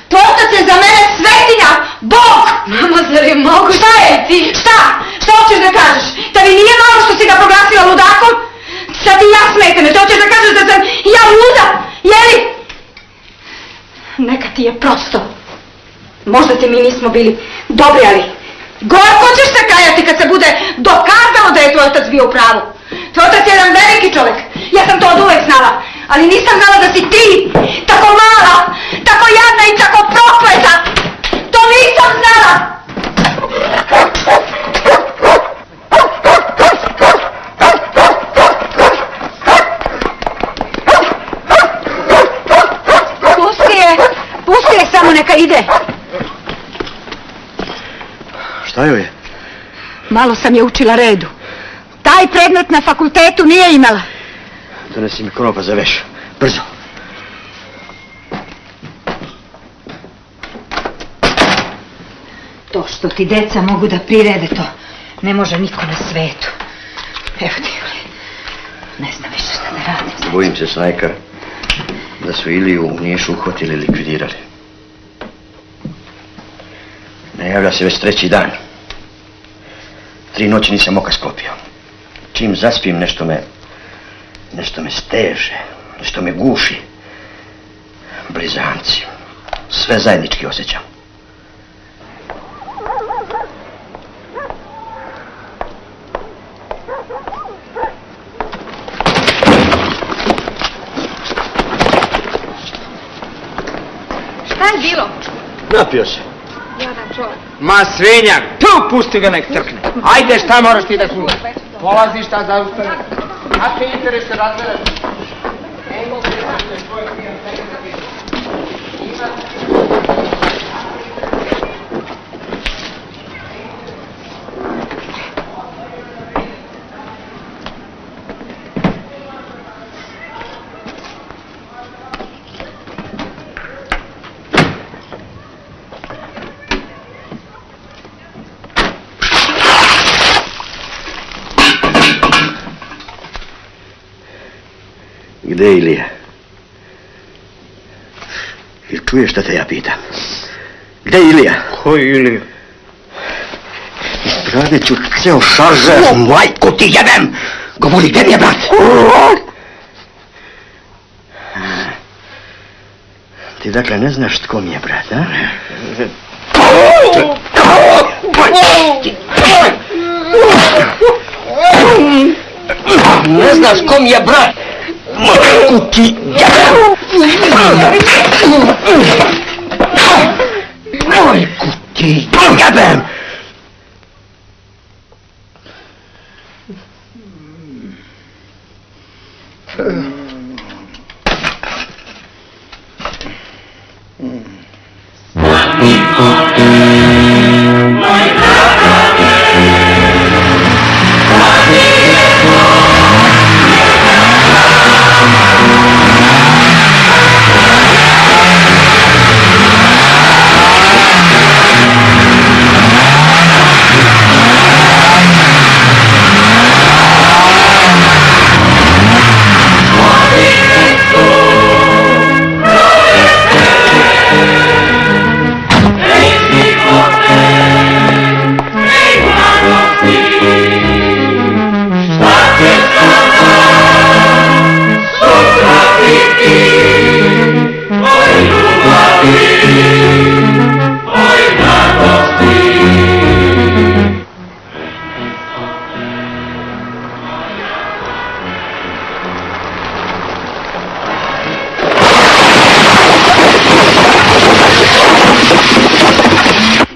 To otac je za mene svetinja, Bog! Mama, zar je moguće? Šta je ti? Šta? Šta hoćeš da kažeš? Da mi nije malo što si ga proglasila ludakom? Sad ti ja smete me, što hoćeš da kažeš da sam ja luda? Jeli? Neka ti je prosto. Možda te mi nismo bili dobri, ali gorko ćeš se kajati kad se bude dokazalo da je tvoj otac bio u pravu. Tvoj otac je jedan veliki čovjek. Ja sam to od uvek znala. Ali nisam znala da si ti tako mala, tako jadna i tako prokleta. To nisam znala. Pusti je, samo neka ide. Šta joj je? Malo sam je učila redu. Taj predmet na fakultetu nije imala. Donesi mi konopa za veš. Brzo. To što ti deca mogu da prirede, to ne može niko na svetu. Evo ti, ne znam više šta da radim. Bojim se, Snajka, da su Iliju u Nišu uhvatili i likvidirali. Ne javlja se već 3. dan. 3 noći nisam oka sklopio. Čim zaspim, nešto me steže, nešto me guši. Blizanci. Sve zajednički osjećam. Šta je bilo? Napio se. Jadan čovjek. Ma svinjak, tu pusti ga nek trkne. Ajde, šta moraš ti da slušaš? Polazi, šta zaustavi. A ti interes se razvere. Gde je Ilija? Ili čuješ šta te ja pitam? Gde je Ilija? Koji Ilija? Ispravit ću ceo šaržer. Majku ti jebem! Govori, gde mi je brat? Ti dakle ne znaš tko mi je brat, a? Ne znaš ko mi je brat? Kuki jebem!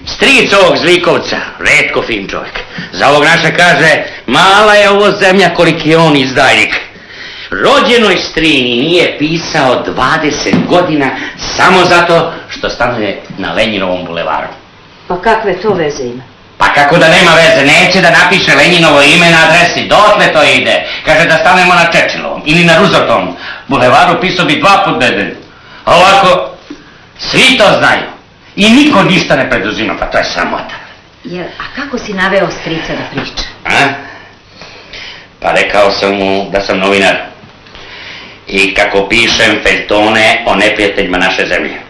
Stric ovog Zlikovca, retko fin čovjek. Za ovog naša kaže, mala je ovo zemlja koliki je on izdajnik. Rođenoj strini nije pisao 20 godina samo zato što stanuje na Lenjinovom bulevaru. Pa kakve to veze ima? Pa kako da nema veze, neće da napiše Lenjinovo ime na adresi, dotle to ide. Kaže da stanemo na Čečilovom ili na Ruzotovom bulevaru, pisao bi 2 put nedelju. A ovako, svi to znaju. I niko ništa ne preduzima, pa to je sramota. A kako si naveo strica da priča? Pa rekao sam mu da sam novinar i kako pišem feljtone o neprijateljima naše zemlje.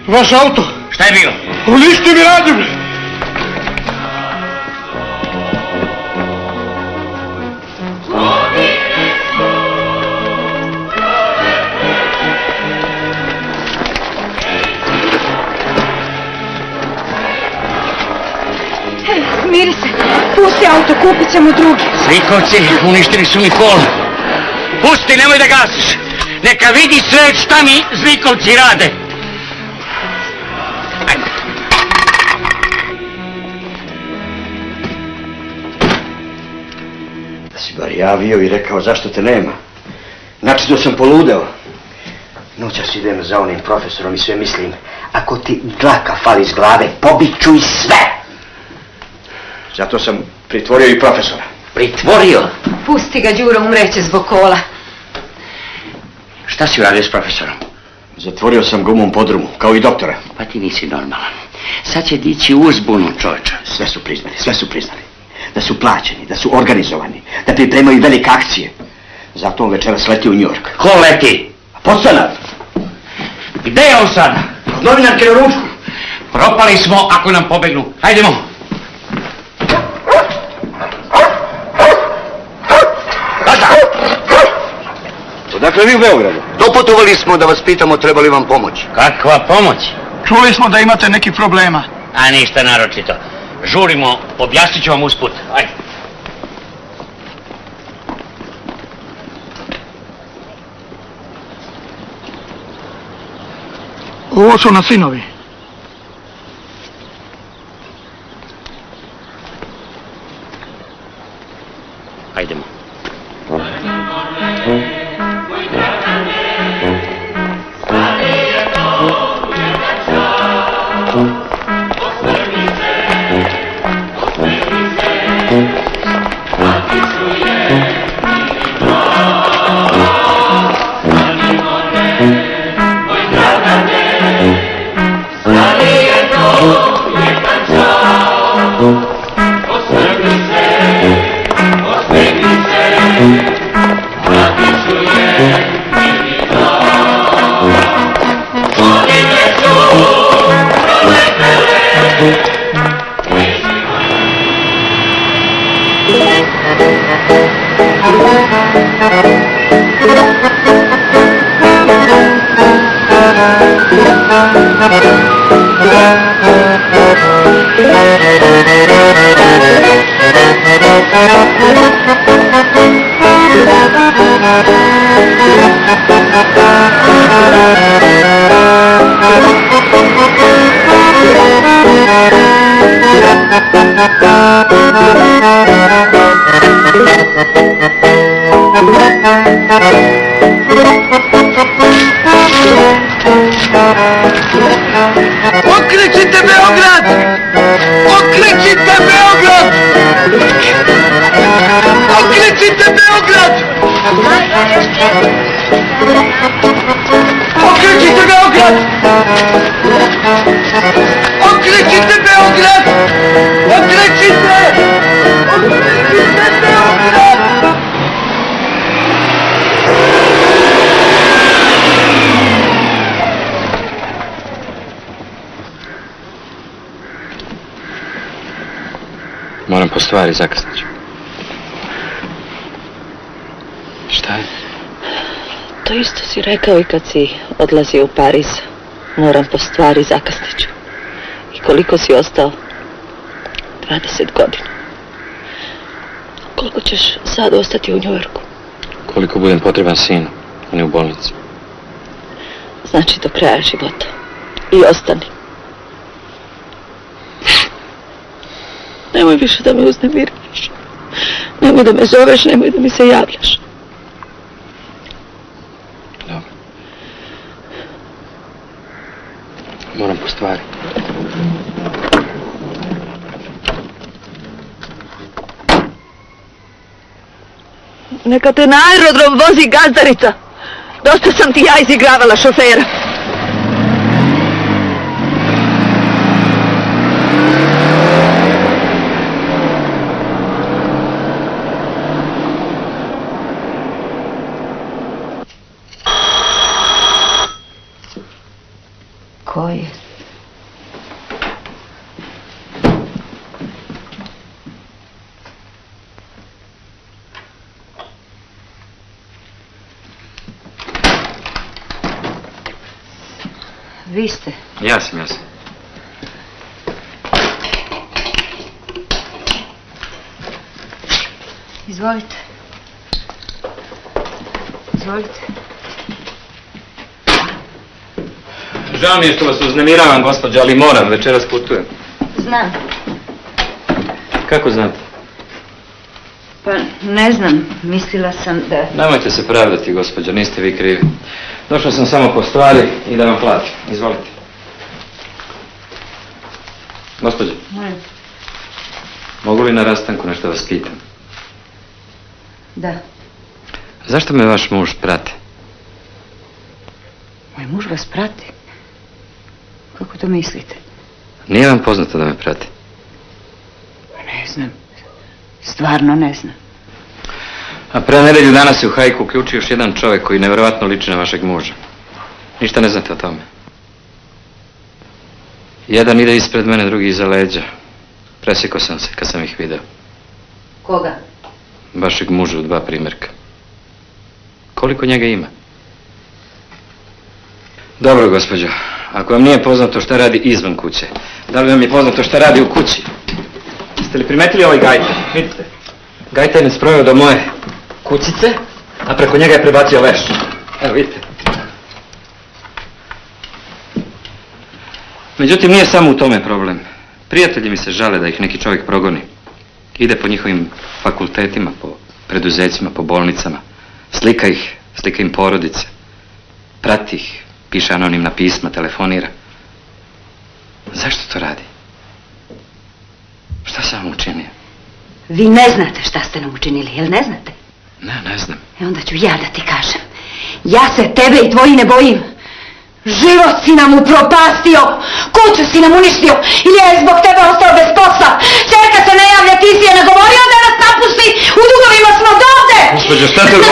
Vaš auto! Šta je bilo? Uništi mi radio! Smiri se, pusti auto, kupit ćemo drugi. Zlikovci, uništili su mi kolo. Pusti, nemoj da gasiš. Neka vidi svet šta mi Zlikovci rade. Ajde. Da si bar javio i rekao zašto te nema. Znači da sam poludeo. Noćas idem za onim profesorom i sve mislim, ako ti dlaka fali iz glave, pobiću i sve. Zato sam pritvorio i profesora. Pritvorio? Pusti ga, Đuro, umreće zbog kola. Šta si uradio s profesorom? Zatvorio sam gumom podrumu, kao i doktora. Pa ti nisi normalan. Sad će dići uzbunu, čovječa. Sve su priznali. Da su plaćeni, da su organizovani, da pripremaju velike akcije. Zato on večeras leti u New York. Ko leti? Podstanar. Gde je on sad? Novinarke na ručku. Propali smo ako nam pobegnu. Hajdemo. Odakle vi u Beogradu? Doputovali smo da vas pitamo treba li vam pomoć. Kakva pomoć? Čuli smo da imate nekih problema. A ništa naročito. Žurimo, objasnit ću vam usput. Ajde. Ovo su na sinovi. Ajdemo. Okrećite Beograd! Okrećite Beograd! Okrećite Beograd! Okrećite Beograd! Okrećite Beograd! Okrećite! Okrećite Beograd! Moram po stvari, zakasnit ću. Šta je? To isto si rekao i kad si odlazio u Pariz. Moram po stvari, zakasnit ću. I koliko si ostao? 20 godina. Koliko ćeš sad ostati u Njujorku? Koliko budem potreban sinu, a ne u bolnici. Znači do kraja života. I ostani. Nemoj više da me uznemiruješ. Nemoj da me zoveš, nemoj da mi se javljaš. Dobro. Moram po stvari. Neka te na aerodrom vozi gazdarica. Dosta sam ti ja izigravala šofera. Ko je? Vi ste? Ja sam. Izvolite. Izvolite. Žao mi je što vas uznemiravam, gospođo, ali moram, večeras putujem. Znam. Kako znate? Pa ne znam, mislila sam da... Nemojte se pravdati, gospođo, niste vi krivi. Došao sam samo po stvari i da vam platim. Izvolite. Gospođo, mogu li na rastanku nešto vas pitam? Da. Zašto me vaš muž prati? Moj muž vas prati? Kako to mislite? Nije vam poznato da me prati? Ne znam. Stvarno ne znam. A pre nedelju dana se u hajku uključio još jedan čovjek koji nevjerojatno liči na vašeg muža. Ništa ne znate o tome. Jedan ide ispred mene, drugi iza leđa. Presjekao sam se kad sam ih video. Koga? Vašeg muža u 2 primjerka. Koliko njega ima? Dobro, gospođo. Ako vam nije poznato šta radi izvan kuće, da li vam je poznato šta radi u kući? Jeste li primetili ovaj gajter? Vidite. Gajter je sprojao do moje kućice, a preko njega je prebacio veš. Evo, vidite. Međutim, nije samo u tome problem. Prijatelji mi se žale da ih neki čovjek progoni. Ide po njihovim fakultetima, po preduzećima, po bolnicama. Slika im porodice. Prati ih, piše anonimna pisma, telefonira. Zašto to radi? Šta sam vam učinio? Vi ne znate šta ste nam učinili, jel ne znate? Ne znam. Onda ću ja da ti kažem. Ja se tebe i tvoji ne bojim. Život si nam upropastio, kuću si nam uništio i ja je zbog tebe ostao bez posla. Čerka se ne javlja, ti si je nagovorio da nas napusti, u dugovima smo dovde! Gospođo, šta te... Ne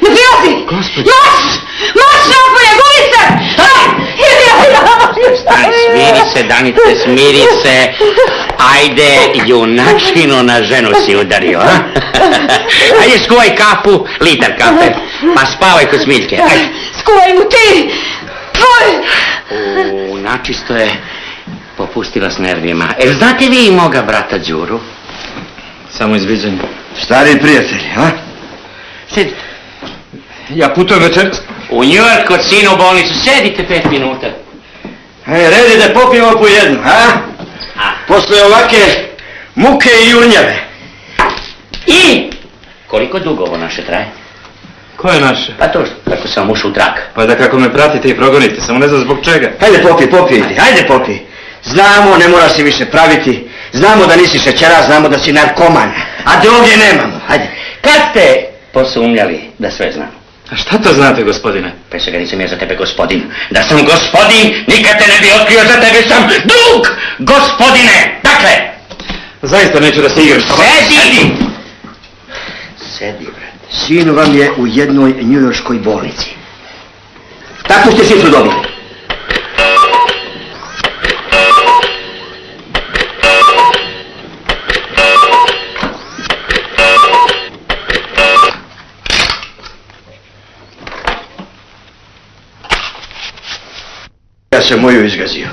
prilazi! Gospođo... Marš napolje, gubi se! Smiri se, Danice, smiri se. Ajde, junačino na ženu si udario, a? Ajde, skuvaj kafu, litar kafe, pa spavaj kod Smiljke, ajde. Skuvaj mu ti! Tvoj! načisto je popustila s nervima. Znate vi moga brata Đuru? Samo izviđanje. Stari prijatelji, a? Sedite. Ja putujem večeras. U New York kod sina u bolnicu. Sedite 5 minuta. Redi da popijemo po jednu, a? Posle ovake muke i jurnjave. I koliko dugo ovo naše traje? Ko je naše? Pa to što, kako sam ušao u trak. Pa da kako me pratite i progonite, samo ne znam zbog čega. Hajde popijte, hajde popij. Znamo, ne moraš se više praviti. Znamo da nisi šećera, znamo da si narkoman. A droge nemamo, hajde. Kad ste posumnjali da sve znam? A šta to znate, gospodine? Pa ga nisam ja za tebe gospodin. Da sam gospodin, nikad te ne bi otkrio, za tebe sam drug gospodine. Dakle, Zaista neću da se igraš. sedi! Sedi, brate. Sin vam je u jednoj njujorškoj bolnici. Takvu ste šifru dobili. Ja sam moju izgazio.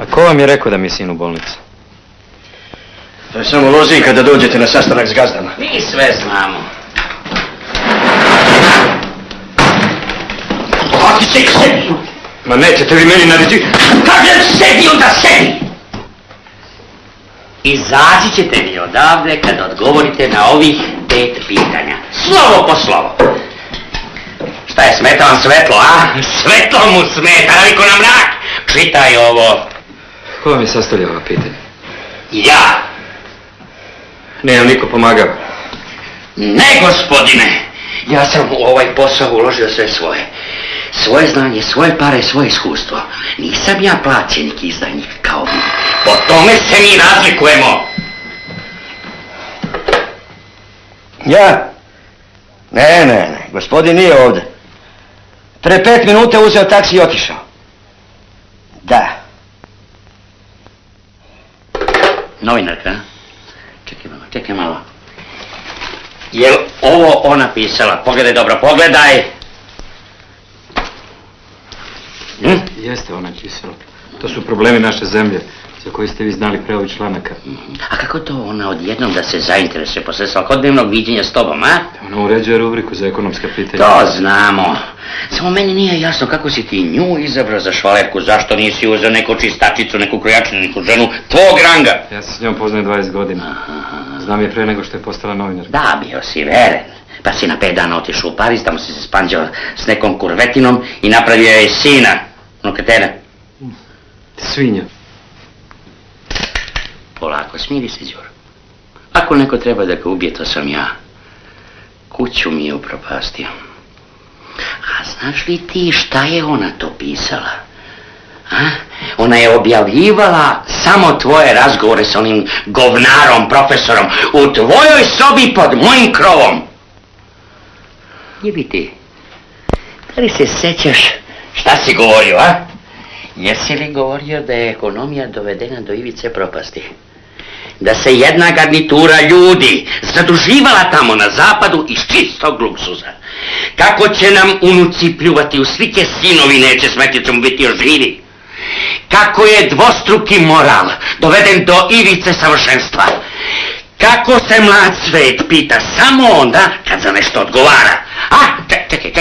A ko vam je rekao da mi je sin u bolnici? To je samo lozinka da dođete na sastanak s gazdama. Mi sve znamo. Ako se sedi! Ma nećete vi meni naređi... Kažem sedi, onda sedi! Izaći ćete mi odavde kad odgovorite na ovih 5 pitanja. Slovo po slovo. Šta je, smeta vam svetlo, a? Svetlo mu smeta, naliko na mrak. Čitaj ovo. Ko vam je sastavljao ova pitanja? Ja. Nemam niko pomagao. Ne, gospodine. Ja sam u ovaj posao uložio sve svoje. Svoje znanje, svoje pare, svoje iskustvo. Nisam ja plaćenik izdajnik kao vi. Po tome se mi razlikujemo. Ja? Ne, gospodin nije ovdje. Pre 5 minuta uzeo taksi i otišao. Da. Novinarka, čekaj malo. Jel ovo ona pisala? Pogledaj dobro, pogledaj. Jeste ona pisala. To su problemi naše zemlje, za koje ste vi znali pre ovih članaka. A kako to ona odjednom da se zainteresuje posle svakodnevnog viđenja s tobom, a? Ona uređuje rubriku za ekonomska pitanja. To znamo. Samo meni nije jasno kako si ti nju izabrao za švalerku, zašto nisi uzeo neku čistačicu, neku krojačinu, neku ženu tvog ranga. Ja se s njom poznajem 20 godina. Znam je pre nego što je postala novinarka. Da, bio si veren. Pa si na 5 dana otišao u Pariz, tamo si se spanđao s nekom kurvetinom i napravio je sina. Nukatera. Svinja. Polako, smiri se, Đuro. Ako neko treba da ga ubije, to sam ja. Kuću mi je upropastio. A znaš li ti šta je ona to pisala? A? Ona je objavljivala samo tvoje razgovore s onim govnarom, profesorom, u tvojoj sobi pod mojim krovom. Jebi ti, da li se sećaš šta si govorio, a? Jesi li govorio da je ekonomija dovedena do ivice propasti? Da se jedna garnitura ljudi zaduživala tamo na zapadu iz čistog luksuza. Kako će nam unuci pljuvati u slike, sinovi neće smeti, ćemo biti još živi. Kako je dvostruki moral doveden do ivice savršenstva. Kako se mlad svet pita samo onda kad za nešto odgovara. A, čekaj.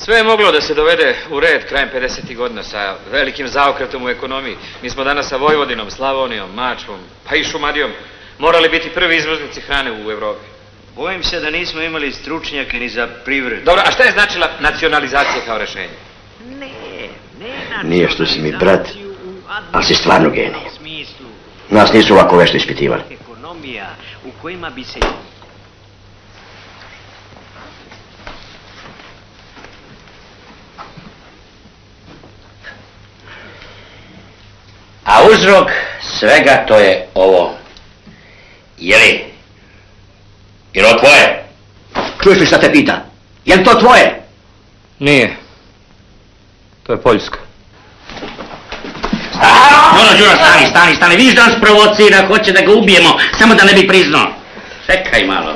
Sve je moglo da se dovede u red krajem 50. godina sa velikim zaokretom u ekonomiji. Mi smo danas sa Vojvodinom, Slavonijom, Mačvom, pa i Šumadijom morali biti prvi izvoznici hrane u Evropi. Bojim se da nismo imali stručnjake ni za privredu. Dobro, a šta je značila nacionalizacija kao rešenje? Nije što si mi brat, ali si stvarno genij. Nas nisu ovako vešto ispitivali. Ekonomija u kojima bi se... A uzrok svega to je ovo. Jeli? Je li ovo tvoje? Čuješ li šta te pita? Je li to tvoje? Nije. To je Poljska. Đuro, stani, vidiš da nas provocira, hoće da ga ubijemo, samo da ne bi priznao. Čekaj malo.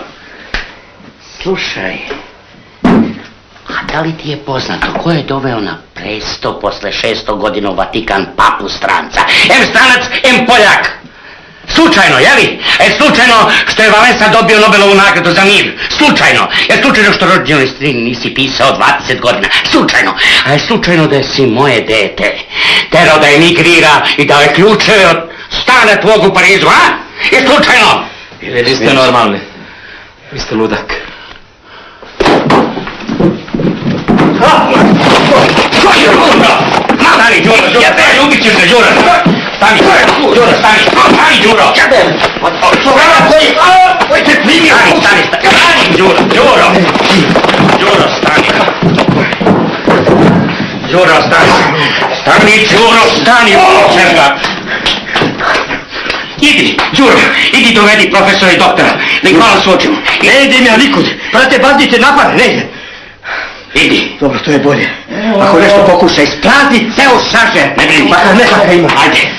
Slušaj, a da li ti je poznato ko je doveo na presto posle 600 godina u Vatikan papu stranca? Em stranac, em Poljak. Slučajno, jeli? Slučajno što je Valensa dobio Nobelovu nagradu za mir. Slučajno. Slučajno što rođenoj strini nisi pisao 20 godina. Slučajno. A je slučajno da si moje dete terao da emigrira i dao je ključeve od stana tvog u Parizu, a? Je slučajno. Ili niste normalni? Vi ste ludak. Stani, Đuro, ljubit ćeš se, Đuro. Stani, Đuro, stani, Đuro. Stani, Đuro. Đuro, stani. Đuro, stani, čega. Idi, Đuro, idi dovedi profesora i doktora, nek malo suočimo. Ne idem ja nikud, brate, bandite napad, ne idem. Idi. Dobro, to je bolje. Ako nešto pokuša isprazni, ceo šaže. Ne brini. Makar nekaka ima. Ajde.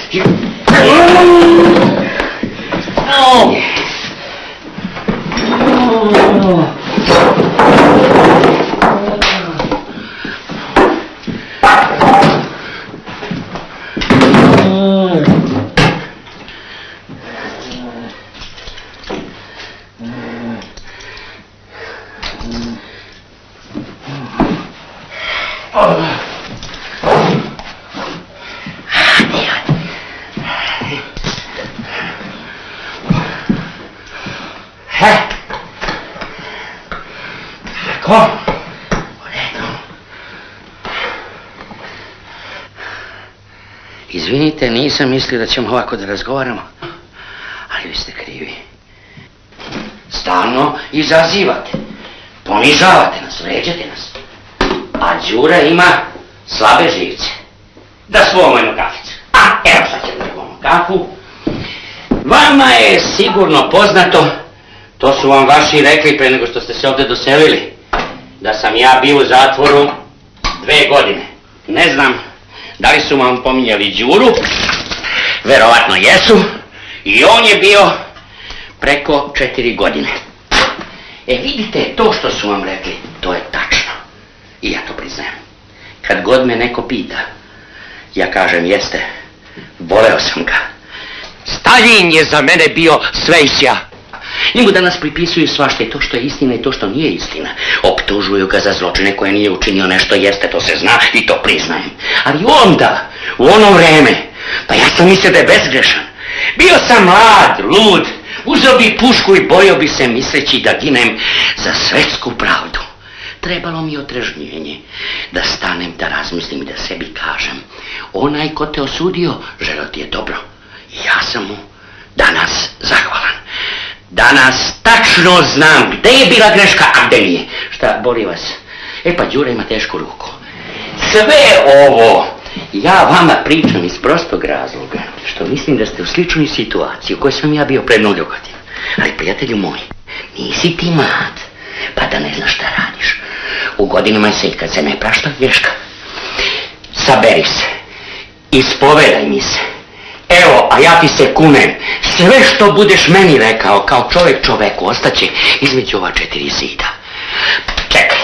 Izvinite, nisam mislio da ćemo ovako da razgovaramo, ali vi ste krivi. Stalno izazivate, ponižavate nas, vređate nas. A Đura ima slabe živce. Da svojemo jednu kaficu. Evo sad ćemo jednu kafu. Vama je sigurno poznato, to su vam vaši rekli pre nego što ste se ovdje doselili, da sam ja bio u zatvoru 2 godine. Ne znam da li su vam pominjali Đuru, verovatno jesu, i on je bio preko 4 godine. Vidite, to što su vam rekli, to je tačno. I ja to priznajem. Kad god me neko pita, ja kažem jeste, voleo sam ga. Staljin je za mene bio sve i sja. Njemu danas pripisuju svašta, i to što je istina i to što nije istina. Optužuju ga za zločine koje nije učinio, nešto jeste, to se zna i to priznajem. Ali onda, u ono vreme, pa ja sam mislio da je bezgrešan. Bio sam mlad, lud, uzeo bi pušku i bojio bi se misleći da ginem za svetsku pravdu. Trebalo mi otrežnjenje, da stanem, da razmislim i da sebi kažem, onaj ko te osudio, želeo ti je dobro. I ja sam mu danas zahvalan. Danas tačno znam gde je bila greška, a gde nije. Šta, boli vas? Pa Đura ima tešku ruku. Sve ovo ja vama pričam iz prostog razloga, što mislim da ste u sličnoj situaciji u kojoj sam ja bio pre 0 godina. Ali, prijatelju moj, nisi ti mlad, pa da ne znaš šta radiš. U godinama se i kad se ne prašta greška. Saberi se, ispovedaj mi se. Evo, a ja ti se kunem, sve što budeš meni rekao kao čovjek čoveku ostaće između ova 4 zida. Čekaj,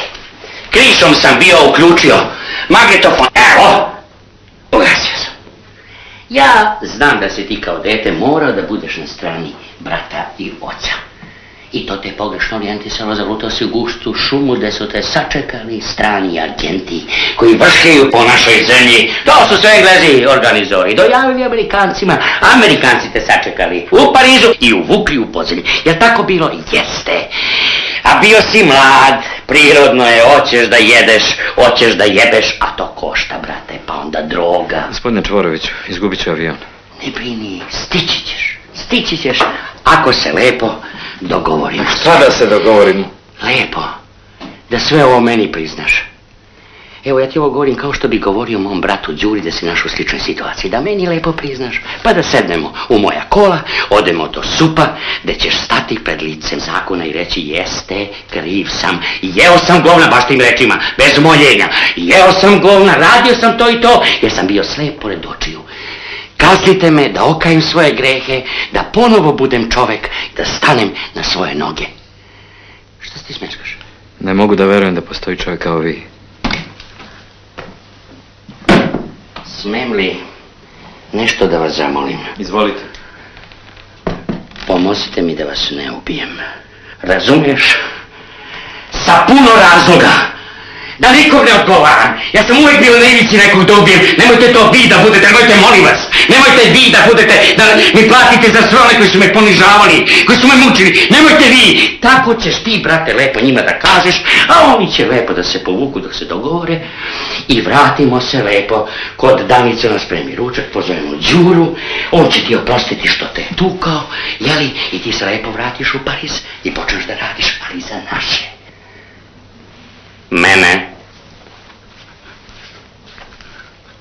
krišom sam bio uključio magnetofon, evo, ugasio sam. Ja znam da si ti kao dete morao da budeš na strani brata i oca. I to te pogrešno orijentisalo, zalutao si u gustu šumu gde su te sačekali strani agenti koji vršljaju po našoj zemlji. To su sve Englezi organizovali, dojavili Amerikancima, Amerikanci te sačekali u Parizu i uvukli u podzemlje. Jel tako bilo? Jeste. A bio si mlad, prirodno je, hoćeš da jebeš, a to košta, brate, pa onda droga. Gospodine Čvoroviću, izgubit ću avion. Ne brini, stići ćeš, ako se lepo dogovorimo. Šta da se dogovorimo? Lepo, da sve ovo meni priznaš. Evo, ja ti ovo govorim kao što bi govorio mom bratu Đuri da si naš u sličnoj situaciji. Da meni lepo priznaš, pa da sednemo u moja kola, odemo do supa, gde ćeš stati pred licem zakona i reći jeste, kriv sam, jeo sam govna, baš tim rečima, bez moljenja, jeo sam govna, radio sam to i to, jer sam bio slep pored očiju. Kaznite me da okajem svoje grehe, da ponovo budem čovek, da stanem na svoje noge. Šta se ti smeškaš? Ne mogu da verujem da postoji čovjek kao vi. Smem li nešto da vas zamolim? Izvolite. Pomozite mi da vas ne ubijem. Razumiješ? Sa puno razloga. Da nikom ne odgovaram. Ja sam uvijek bio na ivici nekog da ubijem. Nemojte to vi da budete, nemojte, molim vas. Nemojte vi da budete, da mi platite za sve one koji su me ponižavali, koji su me mučili. Nemojte vi. Tako ćeš ti, brate, lepo njima da kažeš, a oni će lepo da se povuku dok se dogovore. I vratimo se lepo kod Danice, nas spremi ručak, pozovemo Đuru, on će ti oprostiti što te je tukao, jeli, i ti se lepo vratiš u Pariz i počneš da radiš, ali za naše. Mene,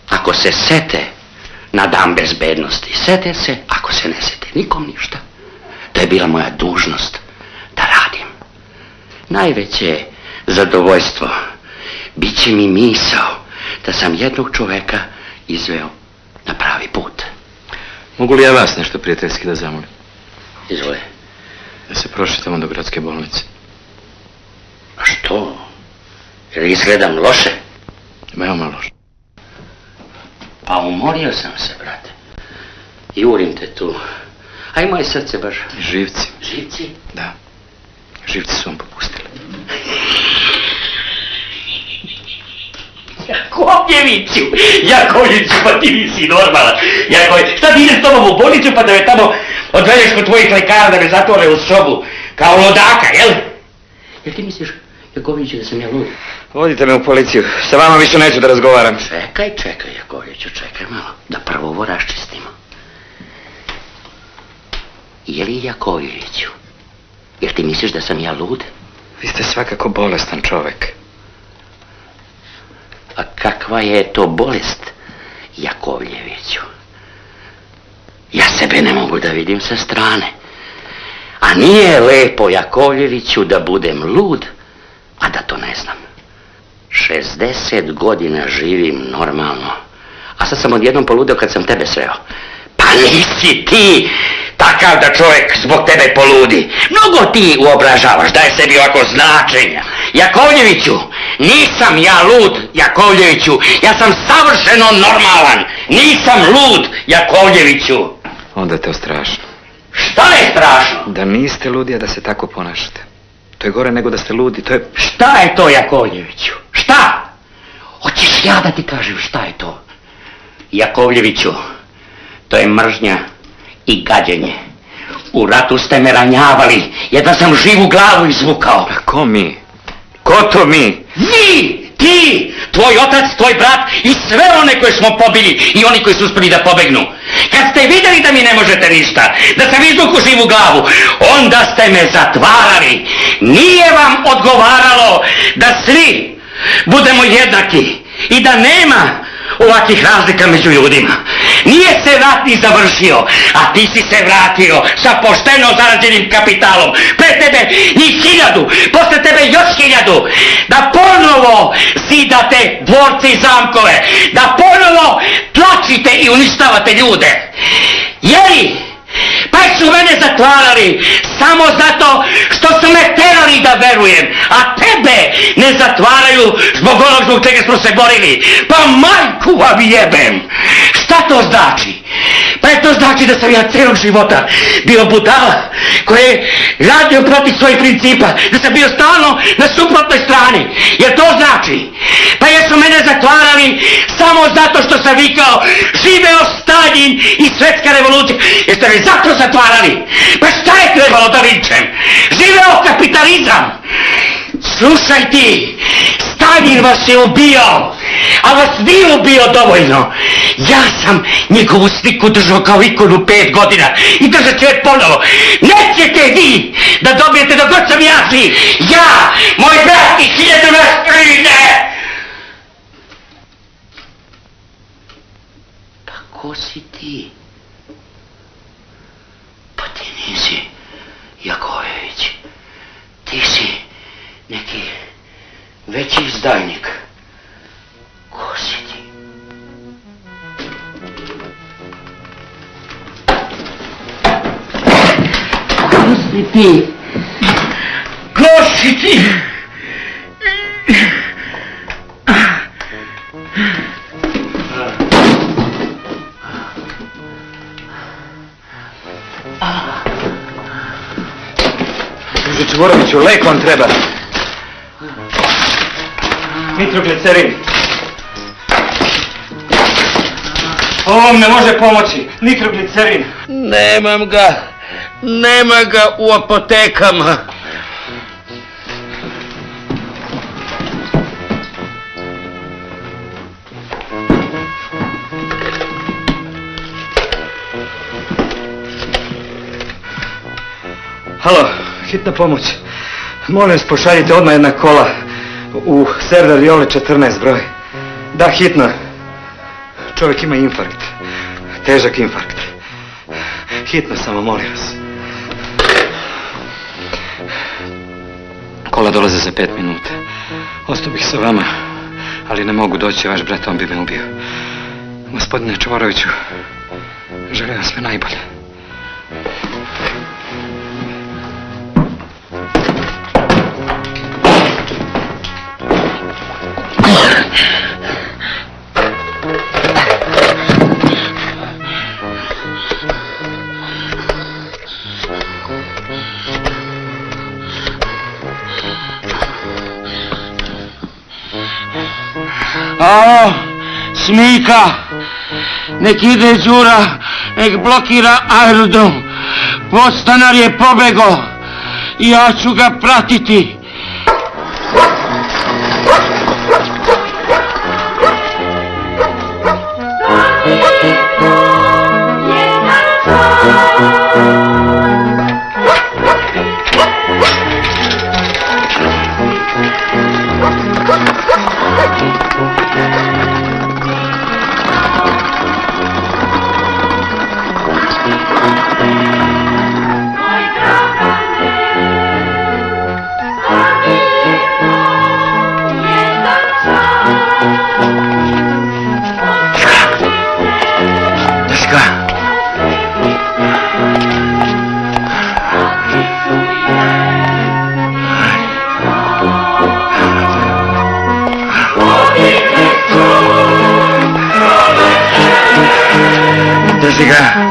ako se sete na dan bezbednosti, sete se, ako se ne sete nikom ništa. To je bila moja dužnost da radim. Najveće zadovoljstvo bit će mi misao da sam jednog čoveka izveo na pravi put. Mogu li ja vas nešto prijateljski da zamolim? Izvoli. Da se prošetamo do gradske bolnice. A što? Jer izgledam loše? Veoma loše. Pa umorio sam se, brate. Jurim te tu. A i moje srce baš... Živci. Živci? Da. Živci su vam popustili. Jakovljeviću, pa ti nisi normalan. Šta ti ideš s tobom u bolnicu pa da me tamo odvedeš kod tvojih lekara da me zatvore u sobu kao lodaka, jel? Jel ti misliš, Jakovljeviću, da sam ja lud? Vodite me u policiju. Sa vama više neću da razgovaram. Čekaj, Jakovljeviću, čekaj malo. Da prvo ovo raščistimo. Jeli Jakovljeviću, jer ti misliš da sam ja lud? Vi ste svakako bolestan čovek. A kakva je to bolest, Jakovljeviću? Ja sebe ne mogu da vidim sa strane. A nije lepo, Jakovljeviću, da budem lud, a da to ne znam. 60 godina živim normalno, a sad sam odjednom poludeo kad sam tebe sreo. Pa nisi ti takav da čovjek zbog tebe poludi. Mnogo ti uobražavaš, daj sebi ovako značenja. Jakovljeviću, nisam ja lud, Jakovljeviću, ja sam savršeno normalan. Nisam lud, Jakovljeviću. Onda je to strašno. Šta je strašno? Da niste ludi, a da se tako ponašate. To je gore nego da ste ludi, to je... Šta je to, Jakovljeviću? Šta? Hoćeš ja da ti kažem šta je to? Jakovljeviću, to je mržnja i gađenje. U ratu ste me ranjavali, jedva sam živu glavu izvukao. A ko mi? Ko to mi? Vi! Ti! Tvoj otac, tvoj brat i sve one koje smo pobili i oni koji su uspeli da pobegnu. Kad ste vidjeli da mi ne možete ništa, da sam izvuku živu glavu, onda ste me zatvarali. Nije vam odgovaralo da svi budemo jednaki i da nema ovakvih razlika među ljudima. Nije se rat ni završio, a ti si se vratio sa pošteno zarađenim kapitalom. Pre tebe njih 1000, posle tebe još 1000. Da ponovo zidate dvorce i zamkove, da ponovo tlačite i uništavate ljude. Jeli? Pa su mene zatvarali samo zato što su me terali da verujem, a tebe ne zatvaraju zbog onog zbog čega smo se borili. Pa majku vam jebem! Šta to znači? Pa to znači da sam ja celog života bio budala koji je radio protiv svojih principa, da sam bio stalno na suprotnoj strani. Jer to znači? Pa jer su mene zatvarali samo zato što sam vikao živeo Stalin i svjetska revolucija. Jeste me zato zatvarali? Pa šta je trebalo da vičem? Živeo kapitalizam! Slušaj ti, Stalin vas je ubio, a vas nije ubio dovoljno. Ja sam njegovu sliku držao kao ikonu 5 godina i držat ću je ponovo. Nećete vi da dobijete dok god sam ja živ. Ja, moj brat i 1000 nas krivine. Pa ko si ti? Pa ti nisi Jakovljević. Ti si neki veći izdajnik. Ko si ti? si ti? Ko si ti? Druže Čvoroviću, lek vam treba. Nitroglicerin. Ovo vam ne može pomoći. Nitroglicerin. Nema ga u apotekama. Halo, hitna pomoć. Molim vas, pošaljite odmah jedna kola u server Jole 14 broj. Da, hitno. Čovjek ima infarkt. Težak infarkt. Hitno samo, molim vas. Kola dolaze za 5 minuta. Ostao bih sa vama, ali ne mogu doći, vaš brat, on bi me ubio. Gospodine Čvoroviću, želim vam sve najbolje. Alo, Smika, nek ide Đura, nek blokira aerodrom. Podstanar je pobego i ja ću ga pratiti. Yeah.